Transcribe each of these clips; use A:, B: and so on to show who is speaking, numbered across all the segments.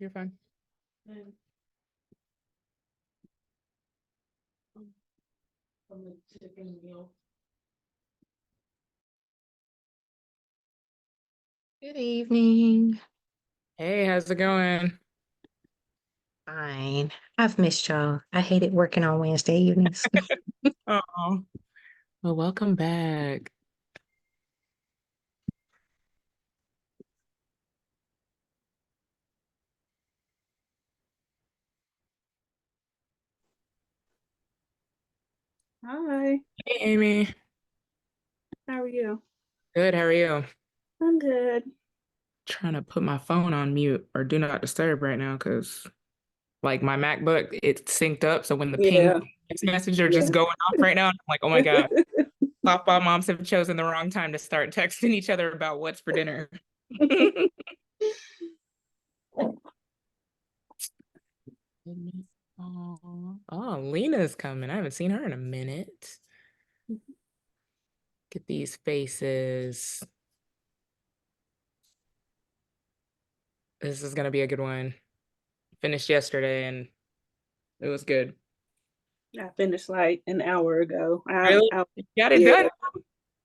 A: You're fine.
B: And from the chicken meal.
C: Good evening.
A: Hey, how's it going?
C: Fine. I've missed y'all. I hated working on Wednesday evenings.
A: Oh, well, welcome back.
B: Hi,
A: Hey, Amy.
B: how are you?
A: Good, how are you?
B: I'm good.
A: Trying to put my phone on mute or do not disturb right now because like my MacBook, it's synced up. So when the ping
B: Yeah.
A: text messages are
B: Yeah.
A: just going off right now, I'm like, oh my God, softball moms have chosen the wrong time to start texting each other about what's for dinner. Oh, Lena's coming. I haven't seen her in a minute. Get these faces. This is gonna be a good one. Finished yesterday and it was good.
B: I finished like an hour ago.
A: Really? You got it
B: Yeah.
A: done?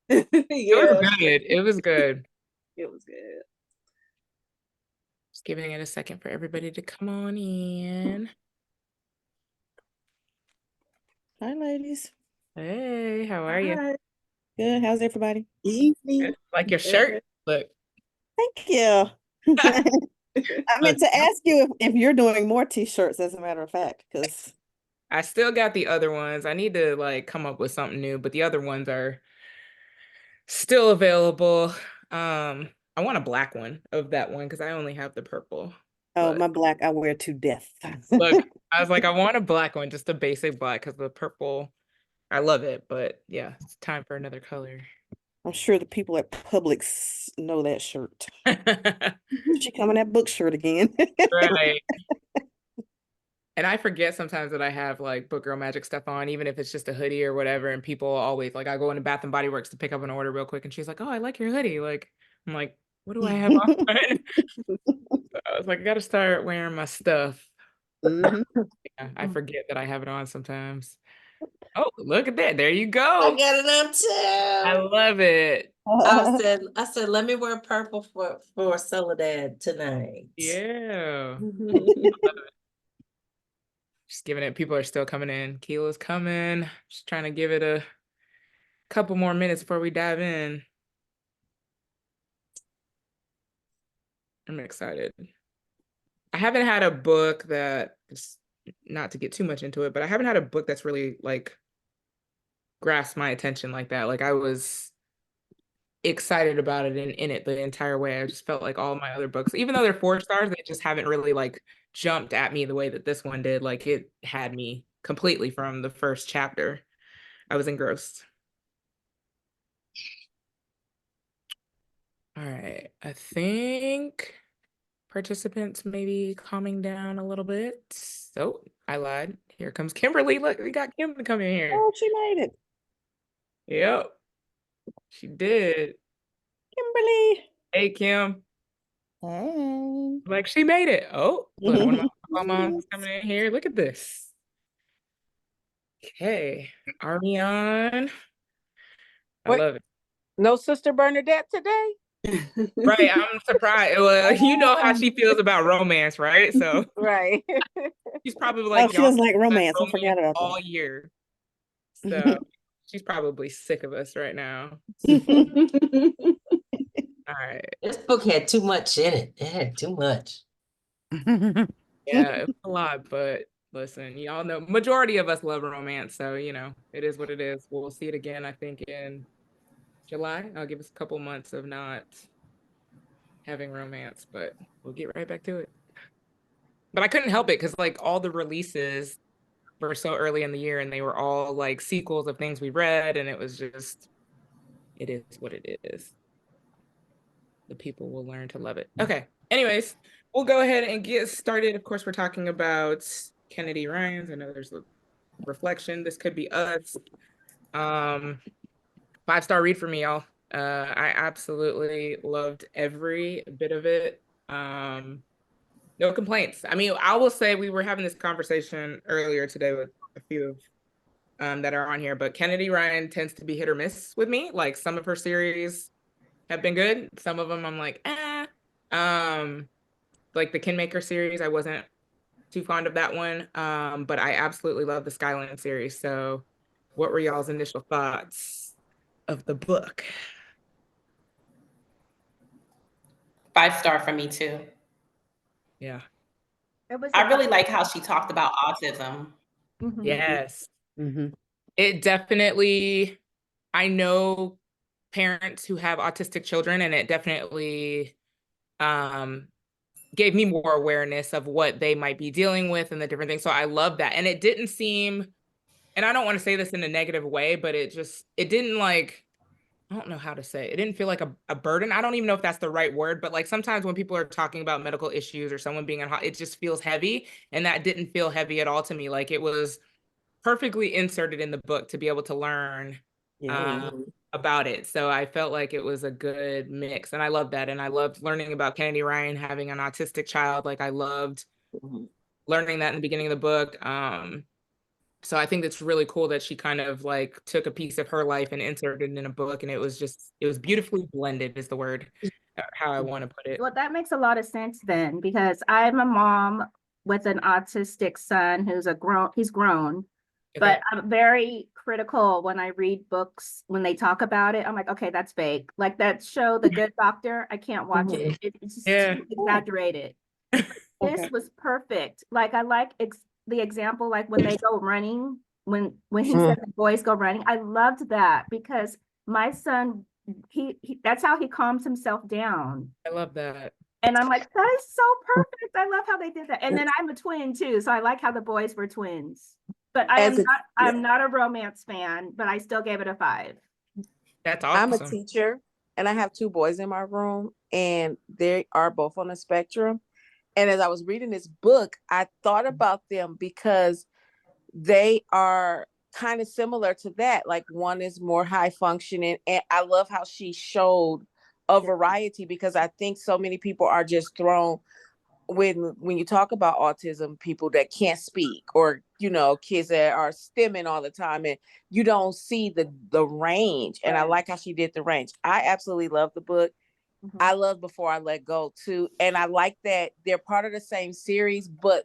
A: It was
B: Yeah,
A: good. It was good.
B: it was good.
A: Just giving it a second for everybody to come on in.
D: Hi, ladies.
A: Hey, how are you?
B: Hi.
D: Good. How's everybody?
B: Evening.
A: Like your shirt? Look,
D: Thank you. I meant to ask you if you're doing more t-shirts, as a matter of fact, because
A: I still got the other ones. I need to like come up with something new, but the other ones are still available. I want a black one of that one because I only have the purple. But
D: my black I wear to death.
A: look, I was like, I want a black one, just a basic black, because the purple, I love it. But yeah, it's time for another color.
D: I'm sure the people at Publix know that shirt.
A: Right.
D: She coming that book shirt again.
A: And I forget sometimes that I have like Book Girl Magic stuff on, even if it's just a hoodie or whatever. And people always like, I go into Bath and Body Works to pick up an order real quick, and she's like, "Oh, I like your hoodie." Like, I'm like, "What do I have on?" So I was like, I gotta start wearing my stuff.
D: Mhm.
A: Yeah, I forget that I have it on sometimes. Oh, look at that! There you
E: I
A: go.
E: got it on
A: I
E: too.
A: love it.
E: I said, let me wear purple for Soledad tonight.
A: Yeah. Just giving it. People are still coming in. Keela's coming. Just trying to give it a couple more minutes before we dive in. I'm excited. I haven't had a book that, not to get too much into it, but I haven't had a book that's really like grasped my attention like that. Like I was excited about it and in it the entire way. I just felt like all my other books, even though they're 4 stars, they just haven't really like jumped at me the way that this one did. Like it had me completely from the first chapter. I was engrossed. All right. I think participants maybe calming down a little bit. So I lied. Here comes Kimberly. Look, we got Kim to come in here.
D: Oh, she made it.
A: Yep, she did.
D: Kimberly.
A: Hey, Kim.
D: Hey.
A: Like she made it. Oh, look, one of my moms is coming in here. Look at this. Okay, Ariane. I
F: Wait,
A: love it.
F: no Sister Bernadette today?
A: Right, I'm surprised. Well, you know how she feels about romance, right? So
F: Right.
A: she's probably
D: Oh,
A: like,
D: she
A: y'all
D: doesn't like romance. I
A: romance
D: forgot about
A: all
D: that.
A: year. So she's probably sick of us right now. All right.
E: This book had too much in it. It had too much.
A: Yeah, it's a lot, but listen, y'all know majority of us love romance, so you know, it is what it is. We'll see it again, I think, in July. I'll give us a couple months of not having romance, but we'll get right back to it. But I couldn't help it because like all the releases were so early in the year and they were all like sequels of things we read, and it was just, it is what it is. The people will learn to love it. Okay. Anyways, we'll go ahead and get started. Of course, we're talking about Kennedy Ryan's. I know there's a reflection. This could be us. 5-star read for me, y'all. I absolutely loved every bit of it. No complaints. I mean, I will say we were having this conversation earlier today with a few that are on here, but Kennedy Ryan tends to be hit or miss with me. Like some of her series have been good. Some of them I'm like, eh. Like the Kinmaker series, I wasn't too fond of that one. But I absolutely love the Skyland series. So what were y'all's initial thoughts of the book?
G: 5-star for me too.
A: Yeah.
H: It was
G: I
H: a
G: really like how she talked about autism.
H: Mhm.
A: Yes.
D: Mm-hmm.
A: It definitely, I know parents who have autistic children, and it definitely gave me more awareness of what they might be dealing with and the different things. So I love that. And it didn't seem, and I don't want to say this in a negative way, but it didn't like, I don't know how to say it. It didn't feel like a burden. I don't even know if that's the right word, but like sometimes when people are talking about medical issues or someone being in, it just feels heavy. And that didn't feel heavy at all to me. Like it was perfectly inserted in the book to be able to learn
D: Yeah.
A: about it. So I felt like it was a good mix. And I loved that. And I loved learning about Kennedy Ryan having an autistic child. Like I loved learning that in the beginning of the book. So I think it's really cool that she kind of like took a piece of her life and inserted it in a book. And it was beautifully blended is the word, how I want to put it.
H: Well, that makes a lot of sense then, because I'm a mom with an autistic son he's grown, but I'm very critical when I read books, when they talk about it. I'm like, okay, that's fake. Like that show, The Good Doctor, I can't watch it. It's just too exaggerated. This was perfect. Like I like the example, like when they go running, when he said the boys go running, I loved that because my son, he that's how he calms himself down.
A: I love that.
H: And I'm like, that is so perfect. I love how they did that. And then I'm a twin too, so I like how the boys were twins. But I'm not a romance fan, but I still gave it a 5.
A: That's awesome.
I: I'm a teacher and I have 2 boys in my room and they are both on the spectrum. And as I was reading this book, I thought about them because they are kind of similar to that. Like one is more high functioning. And I love how she showed a variety because I think so many people are just thrown when you talk about autism, people that can't speak or, you know, kids that are stimming all the time and you don't see the range. And I like how she did the range. I absolutely love the book. I love Before I Let Go too. And I like that they're part of the same series, but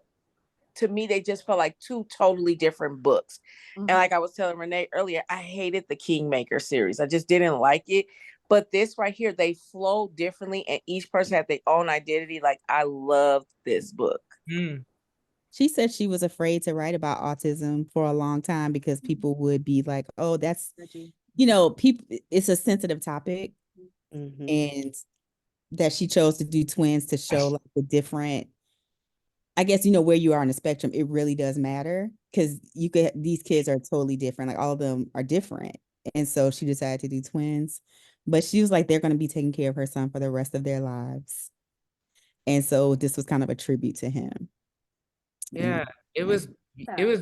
I: to me, they just felt like 2 totally different books. And like I was telling Renee earlier, I hated the Kingmaker series. I just didn't like it. But this right here, they flow differently and each person had their own identity. Like I loved this book.
J: She said she was afraid to write about autism for a long time because people would be like, oh, that's, you know, people, it's a sensitive topic. And that she chose to do twins to show like the different, I guess, you know, where you are on the spectrum, it really does matter because these kids are totally different. Like all of them are different. And so she decided to do twins, but she was like, they're going to be taking care of her son for the rest of their lives. And so this was kind of a tribute to him.
A: Yeah, it was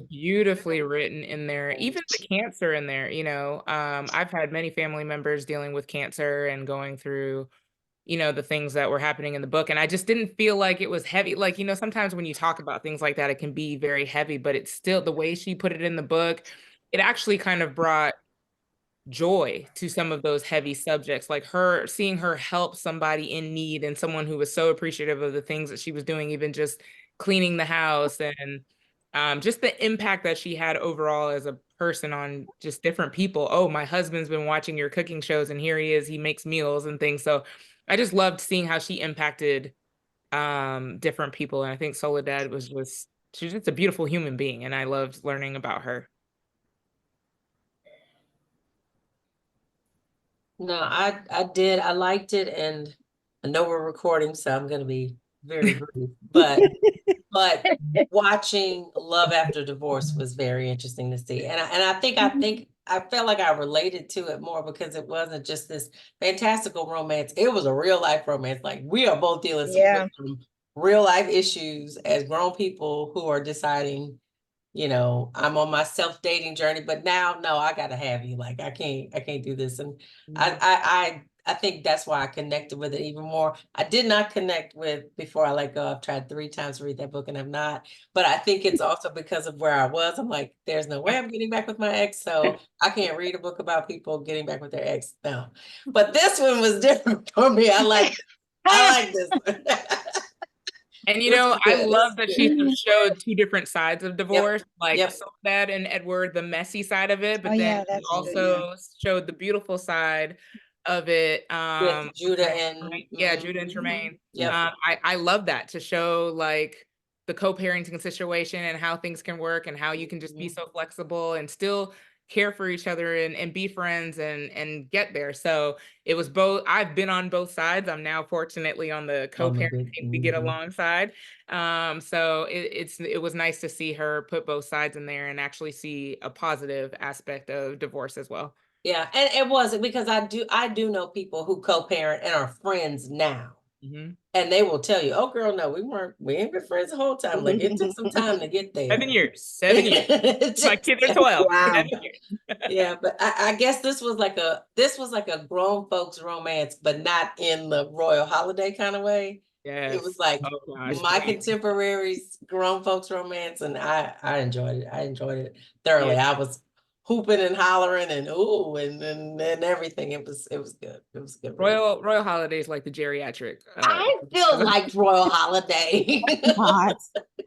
A: beautifully written in there. Even the cancer in there, you know, I've had many family members dealing with cancer and going through, you know, the things that were happening in the book. And I just didn't feel like it was heavy. Like, you know, sometimes when you talk about things like that, it can be very heavy, but it's still the way she put it in the book, it actually kind of brought joy to some of those heavy subjects, like seeing her help somebody in need and someone who was so appreciative of the things that she was doing, even just cleaning the house and just the impact that she had overall as a person on just different people. Oh, my husband's been watching your cooking shows and here he is, he makes meals and things. So I just loved seeing how she impacted different people. And I think Soledad she's just a beautiful human being. And I loved learning about her.
E: No, I did. I liked it, and I know we're recording, so I'm gonna be very brief. But watching Love After Divorce was very interesting to see, and I think I felt like I related to it more because it wasn't just this fantastical romance; it was a real life romance. Like we are both dealing with some real life issues as grown people who are deciding you know, I'm on my self-dating journey, but now, no, I gotta have you. Like, I can't do this. And I think that's why I connected with it even more. I did not connect with Before I Let Go. I've tried 3 times to read that book and have not, but I think it's also because of where I was. I'm like, there's no way I'm getting back with my ex, so I can't read a book about people getting back with their ex. No, but this one was different for me. I like this one.
A: And you
E: This
A: know,
E: is
A: I
E: good.
A: love that
E: This is
A: she
E: good.
A: showed 2 different sides of divorce, like
E: Yep.
A: Soledad and Edward, the messy side of it, but
C: Oh,
A: then
C: yeah,
A: she
C: that's good,
A: also showed the beautiful side of it.
E: With Judah
A: with
E: and
A: Tremaine. Yeah, Judah and
E: mhm.
A: Tremaine.
E: Yep.
A: I love that, to show like the co-parenting situation and how things can work and how you can just be so flexible and still care for each other and be friends and get there. So it was both. I've been on both sides. I'm now fortunately on the co-parenting, we get alongside. So it was nice to see her put both sides in there and actually see a positive aspect of divorce as well.
E: Yeah, and it wasn't because I do know people who co-parent and are friends now.
A: Mhm.
E: And they will tell you, oh girl, no, we ain't been friends the whole time. Like, it took some time to get there.
A: 7 years. 7 years. My kids are 12.
C: Wow.
A: 7 years.
E: Yeah, but I guess this was like a grown folks romance, but not in the Royal Holiday kind of way.
A: Yes.
E: It was like
A: Oh gosh.
E: my contemporaries grown folks romance, and I enjoyed it. I enjoyed it thoroughly.
A: Yeah.
E: I was hooping and hollering and ooh and everything. It was good. It was good.
A: Royal Holidays, like the geriatric.
E: I still liked Royal Holiday.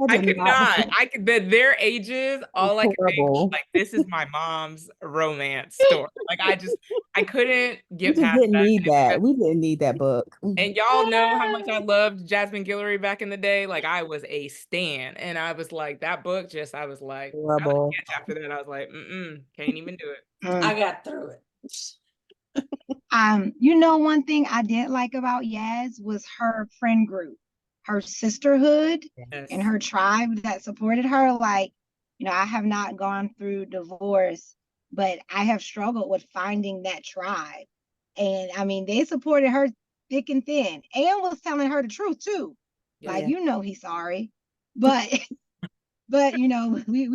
A: I could not. I could. Their ages. All I could think was
J: Horrible.
A: like, this is my mom's romance story. Like I couldn't
J: We
A: get
J: just
A: past
J: didn't
A: that.
J: need that. We didn't need that book.
A: And y'all know how much I loved Jasmine Guillory back in the day. Like, I was a stan, and I was like, that book just. I was like,
J: Horrible.
A: after that, I was like, can't even do it.
E: I got through it.
K: You know, one thing I did like about Yaz was her friend group, her sisterhood,
A: Yes.
K: and her tribe that supported her. Like, you know, I have not gone through divorce, but I have struggled with finding that tribe. And I mean, they supported her thick and thin, and was telling her the truth too. Like,
D: Yeah.
K: you know, he's sorry, but but you know, we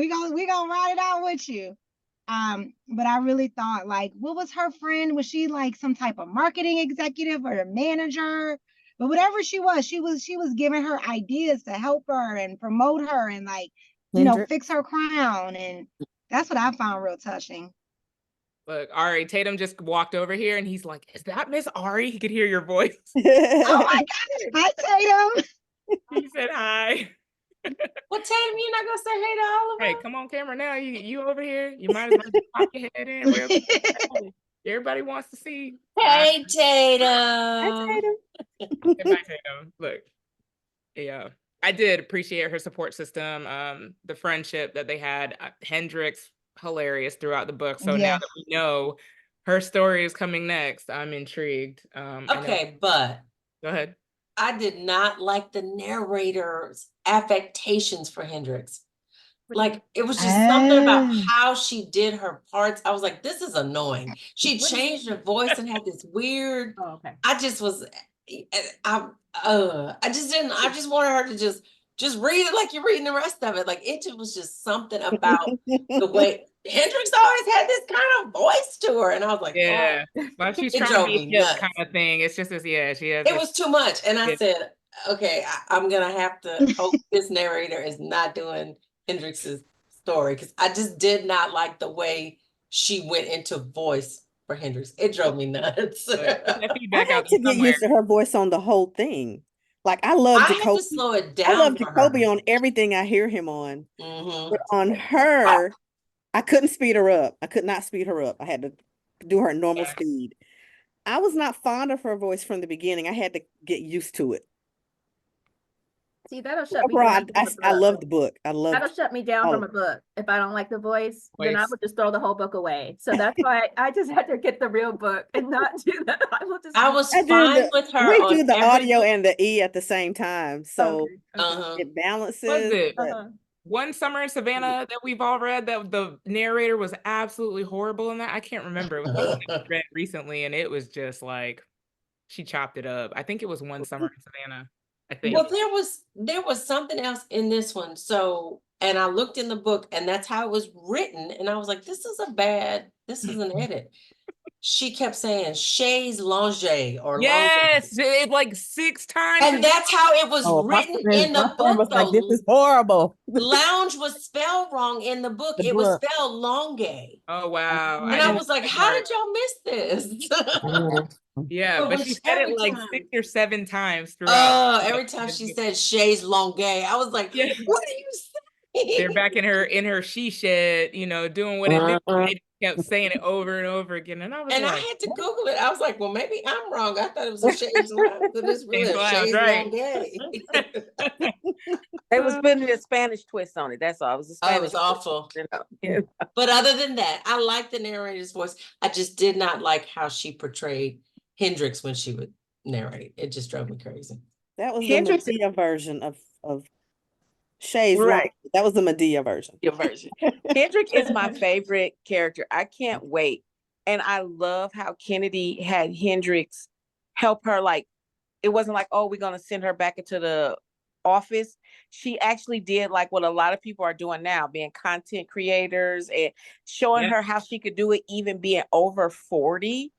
K: gonna ride it out with you. But I really thought, like, what was her friend? Was she like some type of marketing executive or a manager? But whatever she was giving her ideas to help her and promote her and, like, you know,
D: Hendrix.
K: fix her crown. And that's what I found real touching.
A: Look, Ari Tatum just walked over here, and he's like, "Is that Miss Ari?" He could hear your voice.
K: Oh my God. Hi, Tatum.
A: He said hi.
E: Well, Tatum, you're not gonna say hey to Oliver?
A: Hey, come on camera now. You over here. You might as well just pop your head in. Real quick. Everybody wants to see.
E: Hey, Tatum.
A: Hey, bye, Tatum. Look, yeah, I did appreciate her support system. The friendship that they had. Hendrix, hilarious throughout the book. So now
K: Yes.
A: that we know her story is coming next, I'm intrigued. I know-
E: Okay, but
A: Go ahead.
E: I did not like the narrator's affectations for Hendrix. Like, it was just something about
K: Oh.
E: how she did her parts. I was like, this is annoying. She changed her voice and had this weird.
A: Oh, okay.
E: I just was, I just wanted her to just read it like you're reading the rest of it. Like, it just was just something about the way Hendrix always had this kind of voice to her. And I was like,
A: Yeah. Well, she's
E: It
A: trying
E: drove
A: to be
E: me
A: hip
E: nuts.
A: kind of thing. It's just as she has.
E: it
A: this-
E: was too much. And I
A: Yeah.
E: said, okay, I'm gonna have to hope this narrator is not doing Hendrix's story, because I just did not like the way she went into voice for Hendrix. It drove me nuts.
A: Put that
D: I
A: feedback
D: had
A: out
D: to
A: there
D: get
A: somewhere.
D: used to her voice on the whole thing. Like, I love
E: I had to
D: Jacoby.
E: slow it
D: I
E: down
D: love
E: for
D: Jacoby
E: her.
D: on everything I hear him on.
E: Mhm.
D: But on her, I couldn't speed her up. I could not speed her up. I had to do her normal
A: Yeah.
D: speed. I was not fond of her voice from the beginning. I had to get used to it.
H: See, that'll shut me
D: Overall,
H: down. from
D: I
H: a book.
D: love the book. I
H: That'll
D: love
H: shut me down
D: all
H: from
D: of
H: a book. If I don't like the voice, then I
A: Voice.
H: would just throw the whole book away. So that's why I just had to get the real book and not do that. I will just.
E: I was
D: I do
E: fine
D: the-
E: with her
D: we
E: on
D: do the
E: every
D: audio
E: book.
D: and the E at the same time, so
H: Okay, okay.
E: Uh-huh.
D: it balances.
A: Was it?
D: but-
H: Uh-huh.
A: One Summer in Savannah that we've all read, that the narrator was absolutely horrible in that. I can't remember. It was something that we read recently, and it was just like she chopped it up. I think it was One Summer in Savannah. I think.
E: Well, there was something else in this one. So And I looked in the book and that's how it was written. And I was like, this is an edit. She kept saying chaise lounge or
A: Yes, it like 6 times.
E: and that's how it was
J: Oh, my
E: written
J: friend,
E: in the
J: my friend
E: book
J: was like, this
E: though.
J: is horrible.
E: Lounge was spelled wrong in the book.
J: The
E: It was
J: book.
E: spelled longe.
A: Oh wow.
E: And I was like, how did y'all miss this?
A: Yeah,
E: But
A: but
E: when
A: she said
E: every
A: it like
E: time-
A: 6 or 7 times throughout.
E: Oh, every time she said chaise longue, I was like,
A: Yeah.
E: what are you saying?
A: They're back in her she shed, you know, doing what it did. They kept saying it over and over again. And I was
E: And I
A: like,
E: had to Google it. I was like, well, maybe I'm wrong. I thought it was a chaise lounge, but it's really a
A: Chaise
E: chaise
A: lounge,
E: longue.
I: They was putting a Spanish twist on it. That's all. It was a
E: Oh, it
I: Spanish
E: was awful.
I: twist.
E: But other than that, I like the narrator's voice. I just did not like how she portrayed Hendrix when she would narrate. It just drove me crazy.
D: That was the
H: Hendrix-
D: Medea version of Shay's
I: Right.
D: Lounge. That was the Medea version.
I: Your version. Kendrick is my favorite character. I can't wait. And I love how Kennedy had Hendrix help her. Like, it wasn't like, oh, we're going to send her back into the office. She actually did like what a lot of people are doing now, being content creators and showing
A: Yeah.
I: her how she could do it, even being over 40.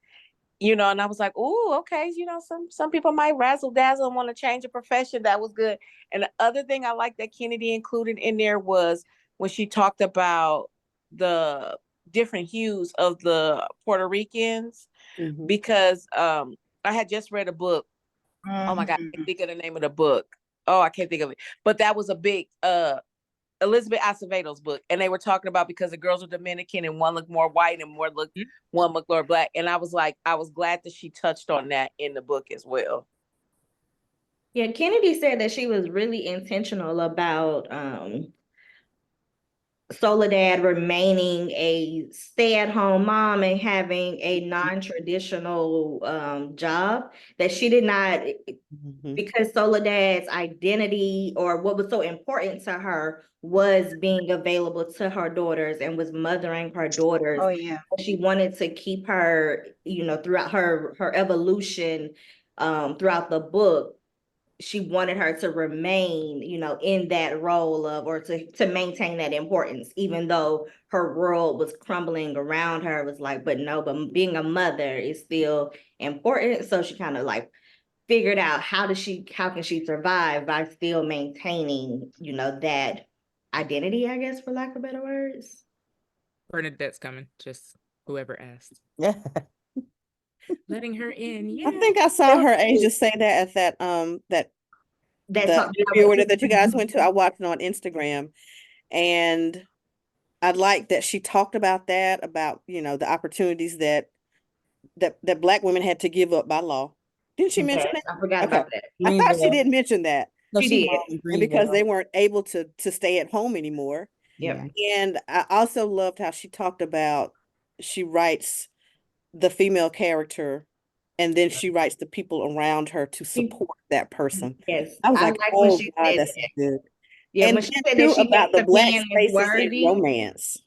I: You know, and I was like, oh, okay, you know, some people might razzle dazzle and want to change a profession. That was good. And the other thing I like that Kennedy included in there was when she talked about the different hues of the Puerto Ricans,
D: Mhm.
I: because I had just read a book. Oh my God, I can't think of the name of the book. Oh, I can't think of it. But that was a big Elizabeth Acevedo's book, and they were talking about because the girls were Dominican and one looked more white and one looked more black. And I was like, I was glad that she touched on that in the book as well.
H: Yeah, Kennedy said that she was really intentional about Soledad remaining a stay-at-home mom and having a non-traditional job, that she did not, because Soledad's identity or what was so important to her was being available to her daughters and was mothering her daughters.
K: Oh yeah.
H: She wanted to keep her, you know, throughout her evolution, throughout the book. She wanted her to remain, you know, in that role of, or to maintain that importance, even though her world was crumbling around her. It was like, but no, but being a mother is still important. So she kind of like figured out how can she survive by still maintaining, you know, that identity, I guess, for lack of better words.
A: Bernadette's coming, just whoever asked.
J: Yeah.
A: Letting her in.
D: I
A: Yeah.
D: think I saw her Asia say that at that
H: That's
D: the interview that you guys went to. I watched it on Instagram, and I like that she talked about that, about, you know, the opportunities that Black women had to give up by law. Didn't she mention that?
H: I forgot
D: Okay.
H: about that.
D: I thought she
J: Greenville.
D: did mention that.
J: No,
H: She
J: she
H: did.
J: was in
D: And because they
J: Greenville.
D: weren't able to stay at home anymore.
H: Yep.
D: And I also loved how she talked about, she writes the female character and then she writes the people around her to support that person.
H: Yes.
D: I was like,
H: when
D: oh
H: she
D: God,
H: said
D: that's
H: that.
D: good.
H: Yeah,
D: And
H: when she
D: then
H: said
D: too,
H: that she
D: about
H: makes
D: the
H: a
D: Black
H: man
D: spaces in
H: worthy.
D: romance.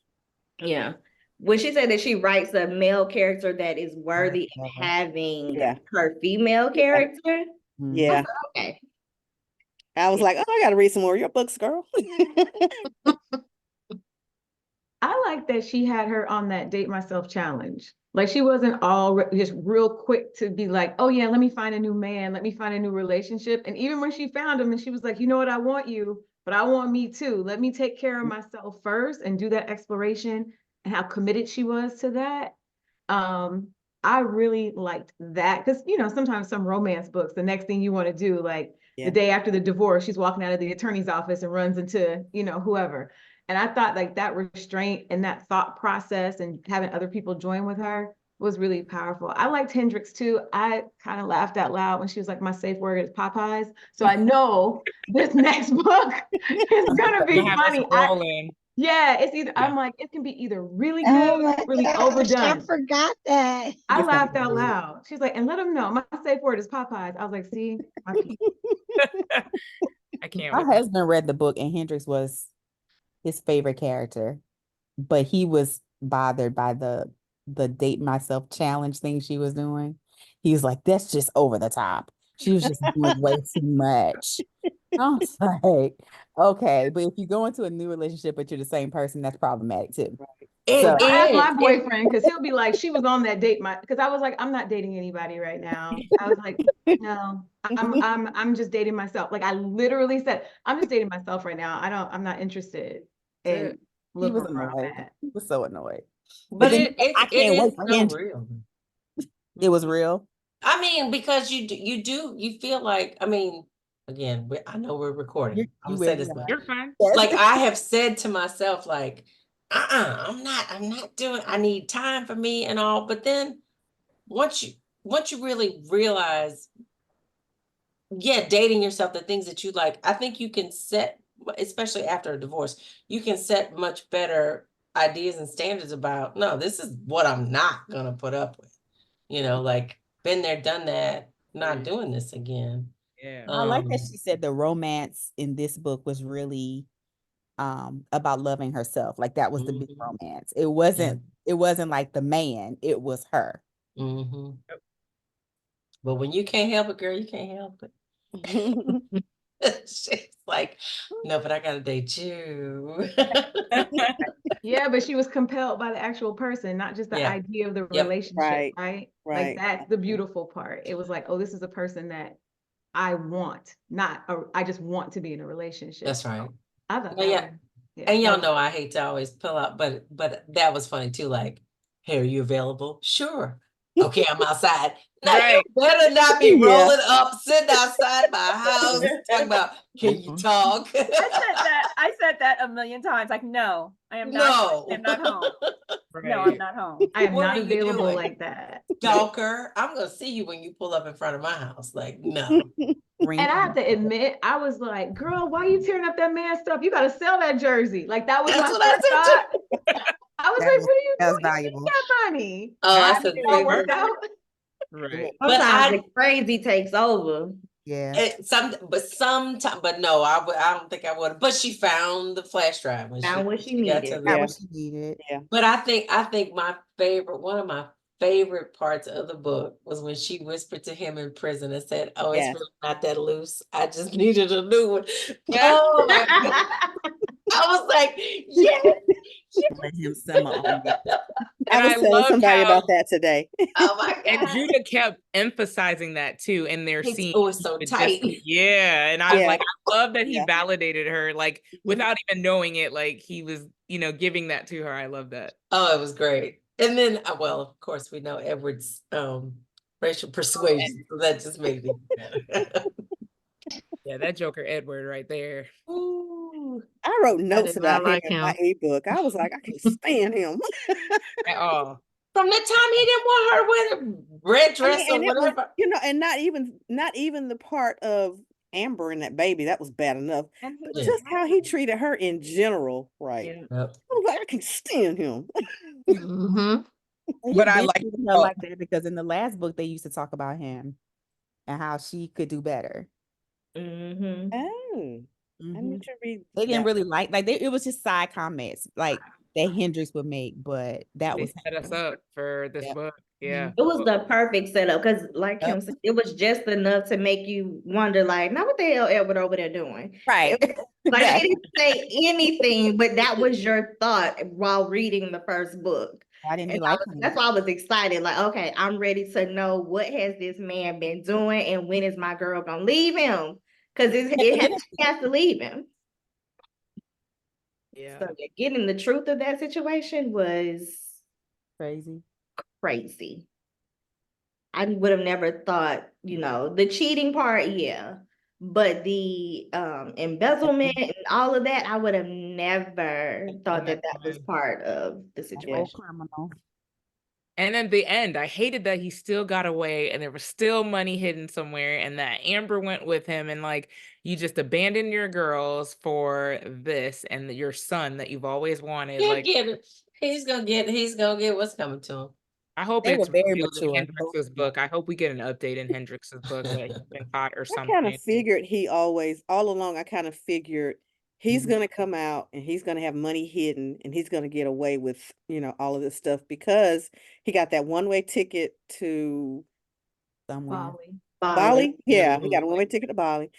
H: Yeah. When she said that she writes a male character that is worthy of having
D: Yeah.
H: her female character.
D: Yeah.
H: Okay.
D: I was like, oh, I gotta read some more of your books, girl.
L: I like that she had her on that Date Myself challenge. Like she wasn't all just real quick to be like, oh yeah, let me find a new man, let me find a new relationship. And even when she found him and she was like, you know what, I want you, but I want me too. Let me take care of myself first and do that exploration, and how committed she was to that. I really liked that, because you know, sometimes some romance books, the next thing you want to do, like the day after the divorce, she's walking out of the attorney's office and runs into, you know, whoever. And I thought like that restraint and that thought process and having other people join with her was really powerful. I liked Hendrix too. I kind of laughed out loud when she was like, my safe word is Popeyes. So I know this next book is gonna be funny. Yeah, it's either, I'm like, it can be either really
K: Oh
L: good,
K: my
L: really
K: gosh,
L: overdone.
K: I forgot that.
L: I laughed out loud. She's like, and let them know my safe word is Popeyes. I was like, see, my people.
A: I can't.
J: My husband read the book and Hendrix was his favorite character, but he was bothered by the Date Myself challenge thing she was doing. He was like, that's just over the top. She was just doing way too much. I was like, okay, but if you go into a new relationship but you're the same person, that's problematic too. So
E: It
L: I asked my
E: is.
L: boyfriend because he'll be like, she was on that date. Because I was like, I'm not dating anybody right now. I was like, no, I'm just dating myself. Like I literally said, I'm just dating myself right now. I'm not interested in
J: he
L: looking
J: was
L: where I'm
J: annoyed.
L: at.
J: He was so annoyed.
E: But
J: then
E: it
J: I
E: it
J: can't
E: is
J: wait for
E: so
J: him.
E: real.
J: It was real.
E: I mean, because you feel like, I mean, again, I know we're recording. I'm gonna say this much.
A: You're fine.
E: Like I have said to myself, like, I'm not doing, I need time for me and all. But then once you really realize, yeah, dating yourself, the things that you like, I think you can set, especially after a divorce, you can set much better ideas and standards about, no, this is what I'm not gonna put up with. Like been there, done that, not doing this again.
A: Yeah.
J: I like that she said the romance in this book was really about loving herself. Like that was the big romance. It wasn't like the man, it was her.
E: But when you can't help it, girl, you can't help it. She's like, no, but I gotta date you.
L: Yeah, but she was compelled by the actual person, not just the
E: Yeah.
L: idea of the
E: Yep.
L: relationship, right?
D: Right.
L: Like that's the beautiful part. It was like, oh, this is a person that I want, I just want to be in a relationship.
E: That's right.
L: I thought
E: Yeah,
L: that
E: yeah.
L: was-
E: And
L: that
E: y'all
L: was-
E: know I hate to always pull out, but that was funny too. Like, hey, are you available? Sure. Okay, I'm outside. Now you better not be
D: Yeah.
E: rolling up, sitting outside my house, talking about, can you talk?
H: I said that a million times. Like, no, I am not.
E: No.
H: I'm not home. No, I'm
A: Right.
H: not home.
L: I am
E: What
L: not
E: are you
L: available
E: doing?
L: like that.
E: Stalker, I'm gonna see you when you pull up in front of my house. Like, no.
L: And I have to admit, I was like, girl, why are you tearing up that man's stuff? You got to sell that jersey. Like, that was
E: That's
L: my
E: what I
L: first
E: said
L: thought. I was like, what are you
J: that was
L: doing? You
J: valuable.
L: need that money.
E: Oh, I
L: I
E: said
L: didn't all work
E: favorite.
L: out.
A: Right.
E: But
B: Sometimes the crazy takes over.
J: Yeah.
E: But no, I don't think I would. But she found the flash drive when
B: Found what she
E: got
B: needed.
E: to the.
J: That what she needed.
D: Yeah.
E: But I think one of my favorite parts of the book was when she whispered to him in prison and said, "Oh, it's
D: Yes.
E: really not that loose. I just needed a new one." Oh my God. I was like, yes.
J: Let him simmer on that.
A: And
D: I was telling
A: loved
D: somebody
A: how-
D: about that today.
E: Oh my God.
A: And Judah kept emphasizing that too in their scene.
E: Oh, it's so tight.
A: Yeah. And I was
D: Yeah.
A: like, I love that he
D: Yeah.
A: validated her, like without even knowing it, like he was, giving that to her. I love that.
E: Oh, it was great. And then, well, of course, we know Edward's racial persuasion, so that just made it better.
A: Yeah, that Joker Edward right there.
E: Ooh.
D: I wrote notes
C: did not
D: about him
C: like
D: in my
C: him.
D: ebook. I was like, I can't stand him.
A: At all.
E: From the time he didn't want her with a red dress or
D: and it was,
E: whatever.
D: and not even the part of Amber and that baby, that was bad enough.
H: And he
D: But
E: Yeah.
D: just how he treated her in general, right?
E: Yep.
D: I was like, I can't stand him.
C: Mm-hmm.
A: But I like
J: her like that because in the last book they used to talk about him and how she could do better.
B: Mm-hmm.
D: Oh, I
J: Mhm.
D: need to read.
J: They didn't
D: that.
J: really like it was just side comments like that Hendrix would make, but that
A: they
J: was
A: set us up for this
D: Yeah.
A: book. Yeah.
B: It was the perfect setup because, like Kim said, it was just enough to make you wonder, like, now what the hell Edward over there doing?
J: right.
B: Like,
J: Exactly.
B: he didn't say anything, but that was your thought while reading the first book.
J: Why didn't he
B: And
J: like him?
B: that's why I was excited. Like, okay, I'm ready to know what has this man been doing and when is my girl gonna leave him? Because he has to leave him.
A: Yeah.
B: So getting the truth of that situation was
J: Crazy.
B: crazy. I would have never thought, the cheating part, yeah. But the embezzlement and all of that, I would have never thought that was part of the
J: Old
B: situation.
J: criminal.
A: And in the end, I hated that he still got away and there was still money hidden somewhere and that Amber went with him and like you just abandoned your girls for this and your son that you've always wanted.
E: He'll
A: Like
E: get it. He's gonna get what's coming to him.
A: I hope
J: They were
A: it's
J: very
A: revealed in
J: mature.
A: Hendrix's book. I hope we get an update in Hendrix's book that he's been caught or
D: I kind of
A: something.
D: figured all along, I kind of figured he's going to come out and he's going to have money hidden and he's going to get away with, all of this stuff because he got that one-way ticket to
J: Somewhere.
B: Bali.
D: Bali. Yeah, he got a one-way ticket to Bali.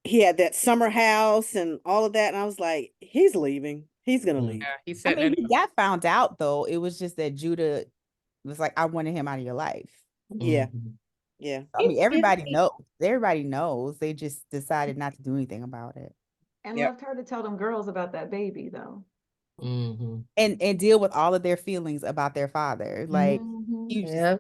D: he had that summer house and all of that. And I was like, he's leaving. He's gonna leave.
A: Yeah, he's
J: I
A: setting
J: mean,
A: it
J: he
A: up.
J: got found out though. It was just that Judah was like, I wanted him out of your life.
D: Yeah.
E: Mhm.
D: Yeah.
J: I mean, everybody
L: He-
J: knows. Everybody knows. They just decided not to do anything about it.
L: And
D: Yep.
L: left her to tell them girls about that baby though.
E: Mhm.
J: And deal with all of their feelings about their father. Like
L: Mhm.
J: you just
B: Yeah.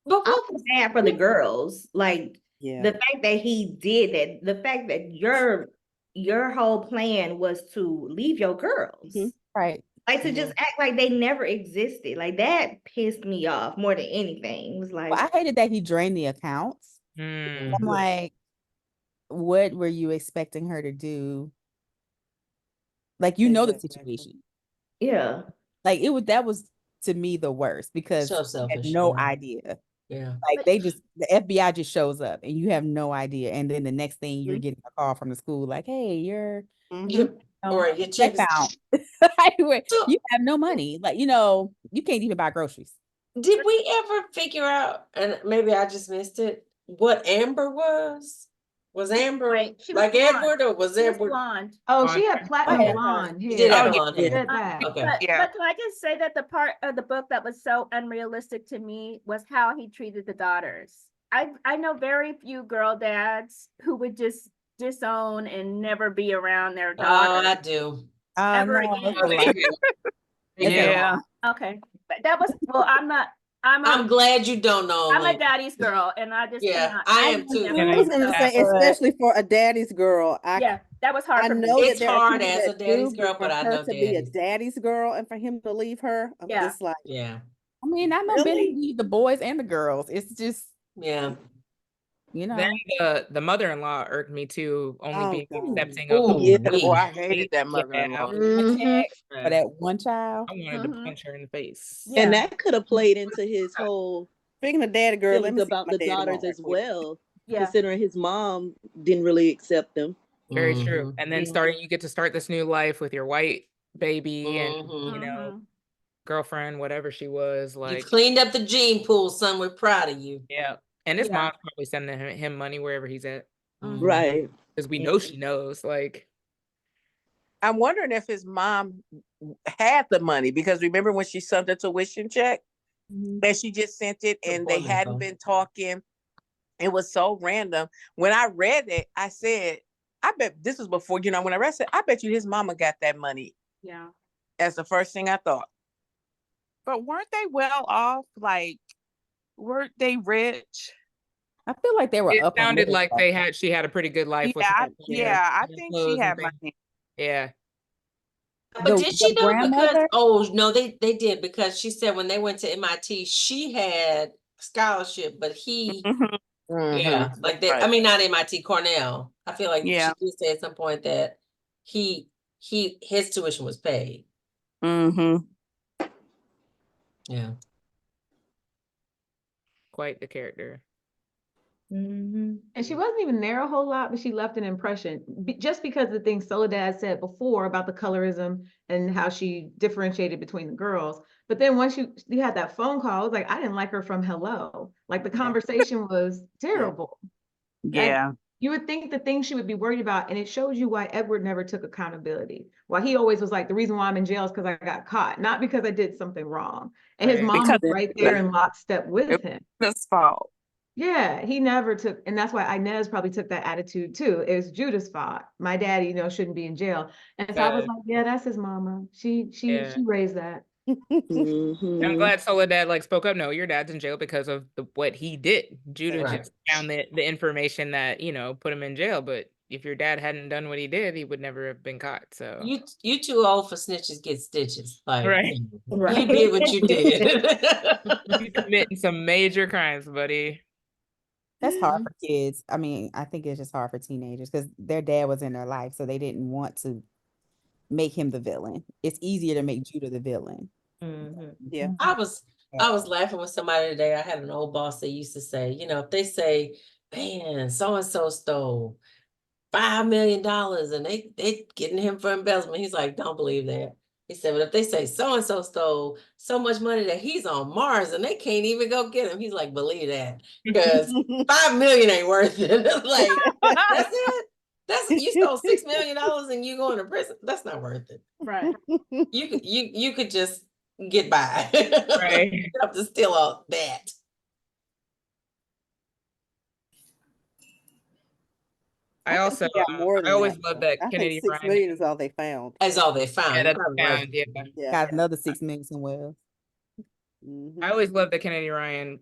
E: But
B: I
E: what
B: was sad for the girls. Like
D: Yeah.
B: the fact that he did that, the fact that your whole plan was to leave your girls.
D: Mhm.
J: right.
B: Like to just act like they never existed. Like that pissed me off more than anything. It was like,
J: Well, I hated that he drained the accounts.
A: Mm.
J: I'm like, what were you expecting her to do? Like, you know the
D: Exactly.
J: situation.
B: yeah.
J: Like that was to me the worst because
E: So
J: I had
E: selfish,
J: no
E: yeah.
J: idea.
E: Yeah.
J: Like the FBI just shows up and you have no idea. And then the next thing you're getting a call from the school, like, hey, you're
E: You or your
J: check
E: checks.
J: out. Like,
E: So-
J: you have no money. Like, you can't even buy groceries.
E: Did we ever figure out, and maybe I just missed it, what Amber was? Was Amber
H: Right, she was
E: like
H: blonde.
E: Edward or was
H: She was
E: Edward?
H: blonde.
L: Oh, she had
A: Blonde.
L: platinum
H: Yeah.
L: blonde
E: He
L: hair.
E: did have
H: Oh,
E: blonde
L: She
E: hair.
L: did that.
E: Okay.
H: But
F: Yeah.
H: can I just say that the part of the book that was so unrealistic to me was how he treated the daughters. I know very few girl dads who would just disown and never be around their
E: Oh,
H: daughters
E: I do.
H: ever
J: No,
H: again.
J: that's a lie.
E: They do.
F: Yeah.
H: Okay, but that was well.
E: I'm glad you don't know.
H: I'm a
E: Lynn.
H: daddy's girl, and I just
E: Yeah,
H: cannot.
E: I am
H: would
E: too.
H: never
A: And
D: I was gonna
H: accept
D: say,
H: that.
D: especially for a daddy's girl.
H: Yeah, that was hard
D: I
H: for me.
D: know that
E: It's
D: there are
E: hard
D: people
E: as a
D: that
E: daddy's
D: do,
E: girl,
D: for
E: but I
D: her
E: know
D: to be a
E: daddies.
D: daddy's girl and for him to leave her, I'm
H: Yeah.
D: just like,
E: Yeah.
J: I mean, I know
D: Really?
J: Benny leave the boys and the girls. It's just,
E: Yeah.
A: Then the mother-in-law irked me too, only
D: Oh,
A: being
D: God.
A: accepting of
E: Ooh,
F: Yeah,
E: wee.
F: boy, I hated that
A: Yeah,
F: mother-in-law.
B: Mhm.
J: for that one child.
A: I wanted to
H: Mhm.
A: punch her in the face.
H: Yeah.
M: And that could have played into his whole
D: Speaking of daddy girl, let
M: feelings
D: me see
M: about
D: my
M: the
D: daddy
M: daughters
D: want right
M: as
D: quick.
M: well,
H: Yeah.
M: considering his mom didn't really accept them.
A: Very true.
E: Mhm.
A: And then
M: Yeah.
A: you get to start this new life with your white baby and
E: Mhm.
A: girlfriend, whatever she was.
E: You
A: Like,
E: cleaned up the gene pool, son. We're proud of you.
A: yeah. And his
H: Yeah.
A: mom's probably sending him money wherever he's at.
H: Mhm.
M: Right.
A: Because we know she knows. Like,
F: I'm wondering if his mom had the money because remember when she sent a tuition check and she just sent it and they
E: Support
F: hadn't
E: info.
F: been talking. It was so random. When I read it, I said, I bet this was before, when I read it, I bet you his mama got that money.
H: Yeah.
F: That's the first thing I thought. But weren't they well off? Like, weren't they rich?
J: I feel like they were
A: it
J: up. a
A: sounded
J: little
A: like
J: bit.
A: she had a pretty good life with
F: Yeah, I
A: her
F: think
A: clothes
F: she
A: and
F: had
A: things.
F: money.
A: Yeah.
E: But did she
J: the
E: though? Because
J: grandmother?
E: no, they did because she said when they went to MIT, she had scholarship, but he, yeah, like that. I
F: Right.
E: mean, not MIT, Cornell. I feel like
F: Yeah.
E: she did say at some point that his tuition was paid.
F: Mm-hmm.
E: Yeah.
A: Quite the character.
B: Mhm.
L: And she wasn't even there a whole lot, but she left an impression just because of the things Soledad said before about the colorism and how she differentiated between the girls. But then once you had that phone call, I was like, I didn't like her from hello. Like the conversation was terrible.
F: Yeah.
L: You would think the things she would be worried about, and it shows you why Edward never took accountability. Why he always was like, the reason why I'm in jail is because I got caught, not because I did something wrong. And his
A: Right.
L: mom
F: Because
L: was right there in lockstep with him.
F: His fault.
L: Yeah, he never took, and that's why Inez probably took that attitude too. It was Judah's fault. My daddy, shouldn't be in jail. And so I was like, yeah, that's his mama. She raised that.
M: Mhm.
A: I'm glad Soledad spoke up. No, your dad's in jail because of what he did. Judah
E: Right.
A: just found the information that put him in jail. But if your dad hadn't done what he did, he would never have been caught. So
E: You too old for snitches get stitches. Like
A: Right.
B: Right.
E: you did what you did.
A: you're committing some major crimes, buddy.
J: That's hard for kids. I mean, I think it's just hard for teenagers because their dad was in their life, so they didn't want to make him the villain. It's easier to make Judah the villain.
B: Mhm.
D: Yeah.
E: I was laughing with somebody today. I had an old boss that used to say, if they say, man, so and so stole $5 million and they getting him for embezzlement, he's like, don't believe that. He said, but if they say so-and-so stole so much money that he's on Mars and they can't even go get him, he's like, believe that. Because 5 million ain't worth it. Like, that's it. You stole $6 million and you going to prison. That's not worth it.
H: Right.
E: You could just get by.
A: Right.
E: You don't have to steal all that.
A: I also,
D: got more
A: I
D: than
A: always
D: that,
A: love
D: though.
A: that
D: I
A: Kennedy
D: think 6
A: Ryan.
D: million is all they found.
E: That's all they found.
A: Yeah,
E: You're
A: that's
E: probably right.
A: found, yeah.
D: Yeah.
J: Got another 6 million somewhere else.
A: I always love that Kennedy Ryan